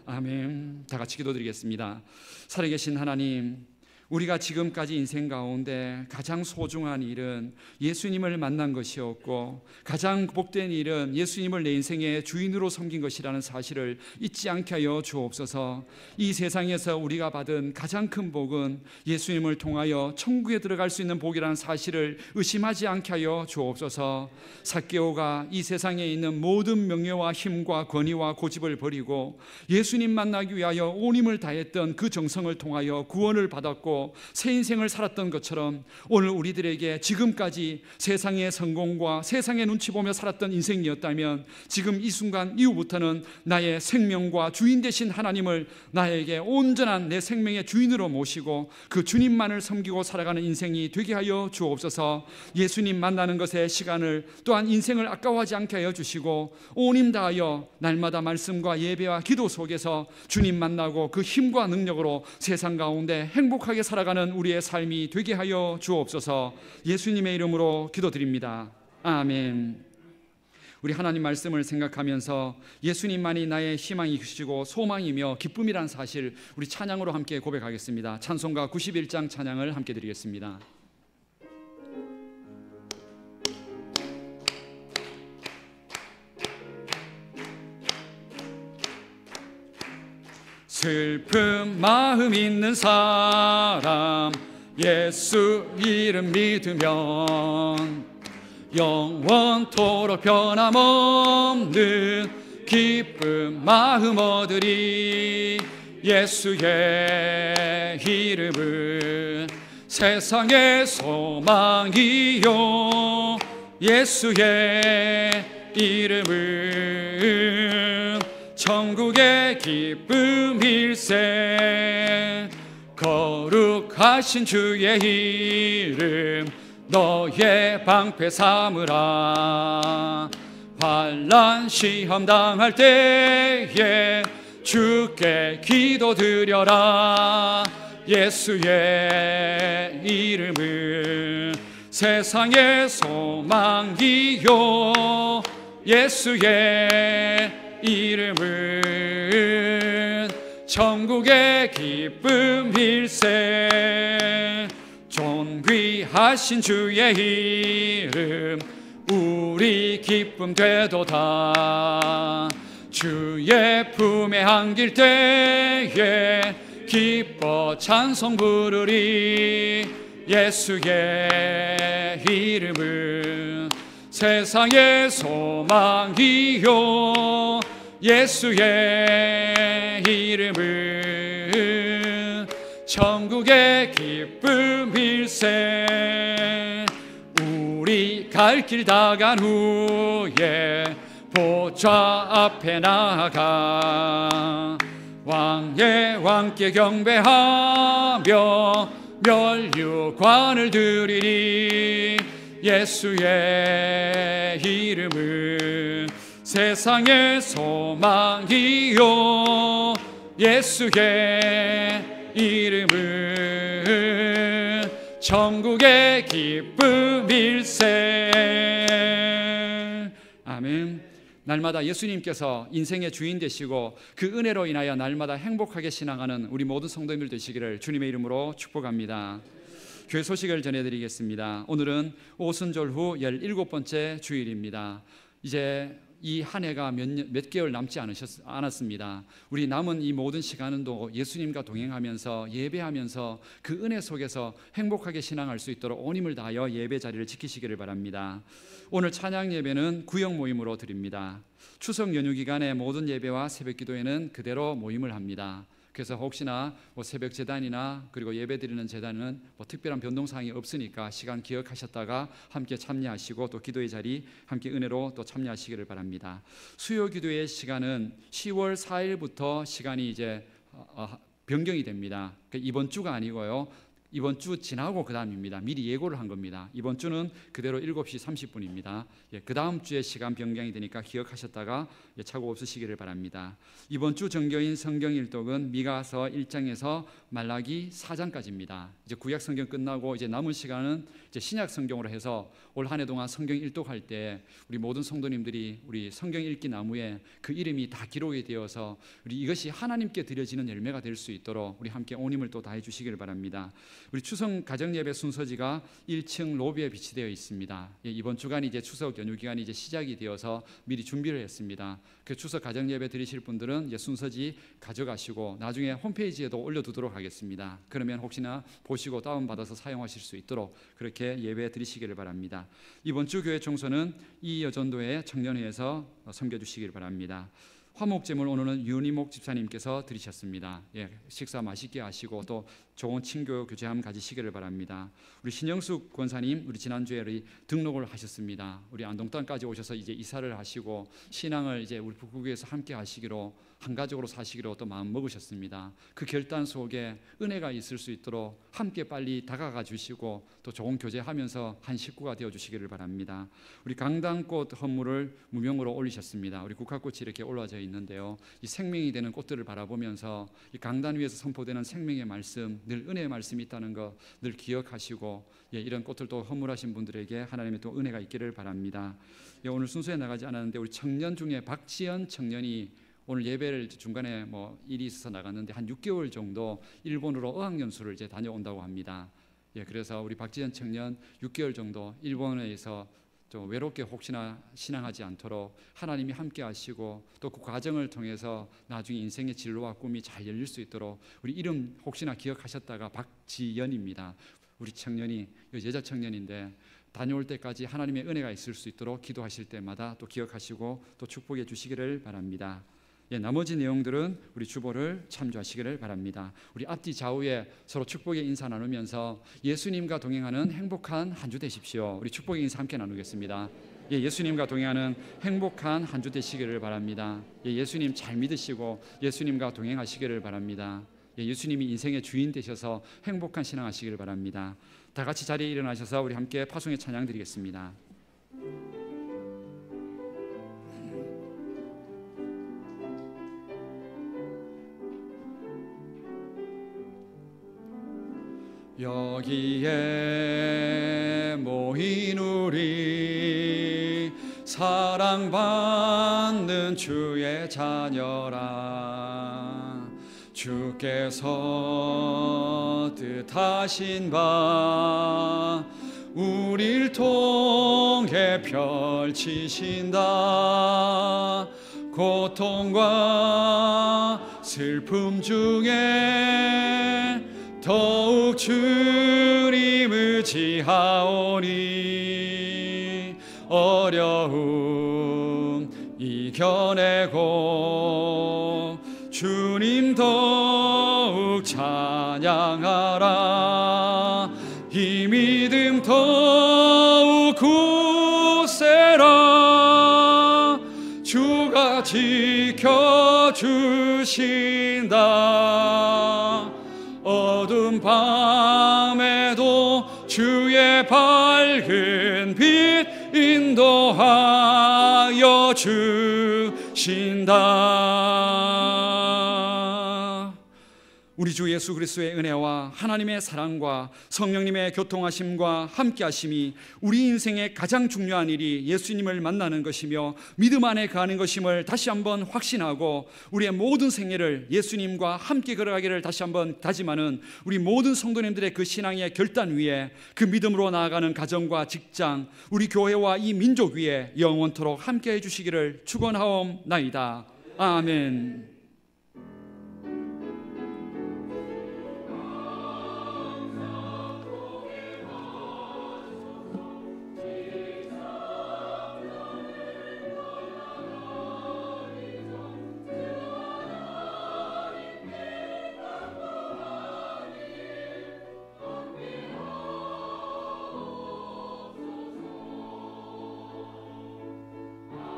S1: 아멘. 다 같이 기도드리겠습니다. 살아계신 하나님, 우리가 지금까지 인생 가운데 가장 소중한 일은 예수님을 만난 것이었고, 가장 복된 일은 예수님을 내 인생의 주인으로 섬긴 것이라는 사실을 잊지 않게 하여 주옵소서. 이 세상에서 우리가 받은 가장 큰 복은 예수님을 통하여 천국에 들어갈 수 있는 복이라는 사실을 의심하지 않게 하여 주옵소서. 삭개오가 이 세상에 있는 모든 명예와 힘과 권위와 고집을 버리고 예수님 만나기 위하여 온 힘을 다했던 그 정성을 통하여 구원을 받았고 새 인생을 살았던 것처럼, 오늘 우리들에게 지금까지 세상의 성공과 세상의 눈치 보며 살았던 인생이었다면, 지금 이 순간 이후부터는 나의 생명과 주인 되신 하나님을 나에게 온전한 내 생명의 주인으로 모시고 그 주님만을 섬기고 살아가는 인생이 되게 하여 주옵소서. 예수님 만나는 것에 시간을, 또한 인생을 아까워하지 않게 하여 주시고, 온 힘 다하여 날마다 말씀과 예배와 기도 속에서 주님 만나고 그 힘과 능력으로 세상 가운데 행복하게 살아가는 우리의 삶이 되게 하여 주옵소서. 예수님의 이름으로 기도드립니다. 아멘. 우리 하나님 말씀을 생각하면서 예수님만이 나의 희망이시고 소망이며 기쁨이란 사실, 우리 찬양으로 함께 고백하겠습니다. 찬송가 91장 찬양을 함께 드리겠습니다. 슬픈 마음 있는 사람 예수 이름 믿으면 영원토록 변함없는 기쁜 마음 얻으리. 예수의 이름은 세상의 소망이요, 예수의 이름은 천국의 기쁨일세. 거룩하신 주의 이름 너의 방패 삼으라. 환난 시험 당할 때에 주께 기도드려라. 예수의 이름은 세상의 소망이요, 예수의 이름은 천국의 기쁨일세. 존귀하신 주의 이름 우리 기쁨 되도다. 주의 품에 안길 때에 기뻐 찬송 부르리. 예수의 이름은 세상의 소망이요, 예수의 이름은 천국의 기쁨일세. 우리 갈 길 다 간 후에 보좌 앞에 나아가 왕의 왕께 경배하며 면류관을 드리리. 예수의 이름은 세상의 소망이요, 예수의 이름은 천국의 기쁨일세. 아멘. 날마다 예수님께서 인생의 주인 되시고 그 은혜로 인하여 날마다 행복하게 신앙하는 우리 모든 성도님들 되시기를 주님의 이름으로 축복합니다. 교회 소식을 전해드리겠습니다. 오늘은 오순절 후 17번째 주일입니다. 이제 이 한 해가 몇 개월 남지 않았습니다. 우리 남은 이 모든 시간도 예수님과 동행하면서 예배하면서 그 은혜 속에서 행복하게 신앙할 수 있도록 온 힘을 다하여 예배 자리를 지키시기를 바랍니다. 오늘 찬양 예배는 구역 모임으로 드립니다. 추석 연휴 기간에 모든 예배와 새벽 기도회는 그대로 모임을 합니다. 그래서 혹시나 새벽 재단이나 그리고 예배 드리는 재단은 특별한 변동사항이 없으니까 시간 기억하셨다가 함께 참여하시고 또 기도의 자리 함께 은혜로 또 참여하시기를 바랍니다. 수요 기도의 시간은 10월 4일부터 시간이 이제 변경이 됩니다. 이번 주가 아니고요. 이번 주 지나고 그 다음입니다. 미리 예고를 한 겁니다. 이번 주는 그대로 7시 30분입니다. 그 다음 주에 시간 변경이 되니까 기억하셨다가 착오 없으시기를 바랍니다. 이번 주 정교인 성경 일독은 미가서 1장에서 말라기 4장까지입니다. 이제 구약 성경 끝나고 이제 남은 시간은 이제 신약 성경으로 해서 올 한 해 동안 성경 일독할 때 우리 모든 성도님들이 우리 성경 읽기 나무에 그 이름이 다 기록이 되어서 우리 이것이 하나님께 드려지는 열매가 될 수 있도록 우리 함께 온 힘을 또 다해 주시기를 바랍니다. 우리 추석 가정 예배 순서지가 1층 로비에 비치되어 있습니다. 이번 주간이 이제 추석 연휴 기간이 이제 시작이 되어서 미리 준비를 했습니다. 그 추석 가정 예배 드리실 분들은 이제 순서지 가져가시고 나중에 홈페이지에도 올려두도록 하겠습니다. 그러면 혹시나 보시고 다운받아서 사용하실 수 있도록 그렇게 예배 드리시기를 바랍니다. 이번 주 교회 총선은 이여전도회 청년회에서 섬겨주시기를 바랍니다. 화목제물 오늘은 윤희목 집사님께서 드리셨습니다. 식사 맛있게 하시고 또 좋은 친교 교제함 가지시기를 바랍니다. 우리 신영숙 권사님 우리 지난주에 등록을 하셨습니다. 우리 안동땅까지 오셔서 이제 이사를 하시고 신앙을 이제 우리 북구에서 함께 하시기로 한 가족으로 사시기로 또 마음 먹으셨습니다. 그 결단 속에 은혜가 있을 수 있도록 함께 빨리 다가가 주시고 또 좋은 교제하면서 한 식구가 되어 주시기를 바랍니다. 우리 강당꽃 헌물을 무명으로 올리셨습니다. 우리 국화꽃이 이렇게 올라져 있는데요. 이 생명이 되는 꽃들을 바라보면서 이 강단 위에서 선포되는 생명의 말씀, 늘 은혜의 말씀이 있다는 거 늘 기억하시고 이런 꽃들도 헌물하신 분들에게 하나님의 또 은혜가 있기를 바랍니다. 오늘 순서에 나가지 않았는데 우리 청년 중에 박지연 청년이 오늘 예배를 중간에 일이 있어서 나갔는데 한 6개월 정도 일본으로 어학연수를 이제 다녀온다고 합니다. 그래서 우리 박지연 청년 6개월 정도 일본에서 좀 외롭게 혹시나 신앙하지 않도록 하나님이 함께 하시고 또 그 과정을 통해서 나중에 인생의 진로와 꿈이 잘 열릴 수 있도록 우리 이름 혹시나 기억하셨다가 박지연입니다. 우리 청년이 여자 청년인데 다녀올 때까지 하나님의 은혜가 있을 수 있도록 기도하실 때마다 또 기억하시고 또 축복해 주시기를 바랍니다. 나머지 내용들은 우리 주보를 참조하시기를 바랍니다. 우리 앞뒤 좌우에 서로 축복의 인사 나누면서 예수님과 동행하는 행복한 한 주 되십시오. 우리 축복의 인사 함께 나누겠습니다. 예수님과 동행하는 행복한 한 주 되시기를 바랍니다. 예수님 잘 믿으시고 예수님과 동행하시기를 바랍니다. 예수님이 인생의 주인 되셔서 행복한 신앙하시기를 바랍니다. 다 같이 자리에 일어나셔서 우리 함께 파송의 찬양 드리겠습니다. 여기에 모인 우리 사랑받는 주의 자녀라. 주께서 뜻하신 바 우릴 통해 펼치신다. 고통과 슬픔 중에 더욱 주님 의지하오니 어려움 이겨내고 주님 더욱 찬양하라. 이 믿음 더욱 굳세라. 주가 지켜주신다. 어두운 밤에도 주의 밝은 빛 인도하여 주신다. 우리 주 예수 그리스도의 은혜와 하나님의 사랑과 성령님의 교통하심과 함께하심이 우리 인생의 가장 중요한 일이 예수님을 만나는 것이며 믿음 안에 가는 것임을 다시 한번 확신하고 우리의 모든 생애를 예수님과 함께 걸어가기를 다시 한번 다짐하는 우리 모든 성도님들의 그 신앙의 결단 위에 그 믿음으로 나아가는 가정과 직장, 우리 교회와 이 민족 위에 영원토록 함께해 주시기를 축원하옵나이다. 아멘.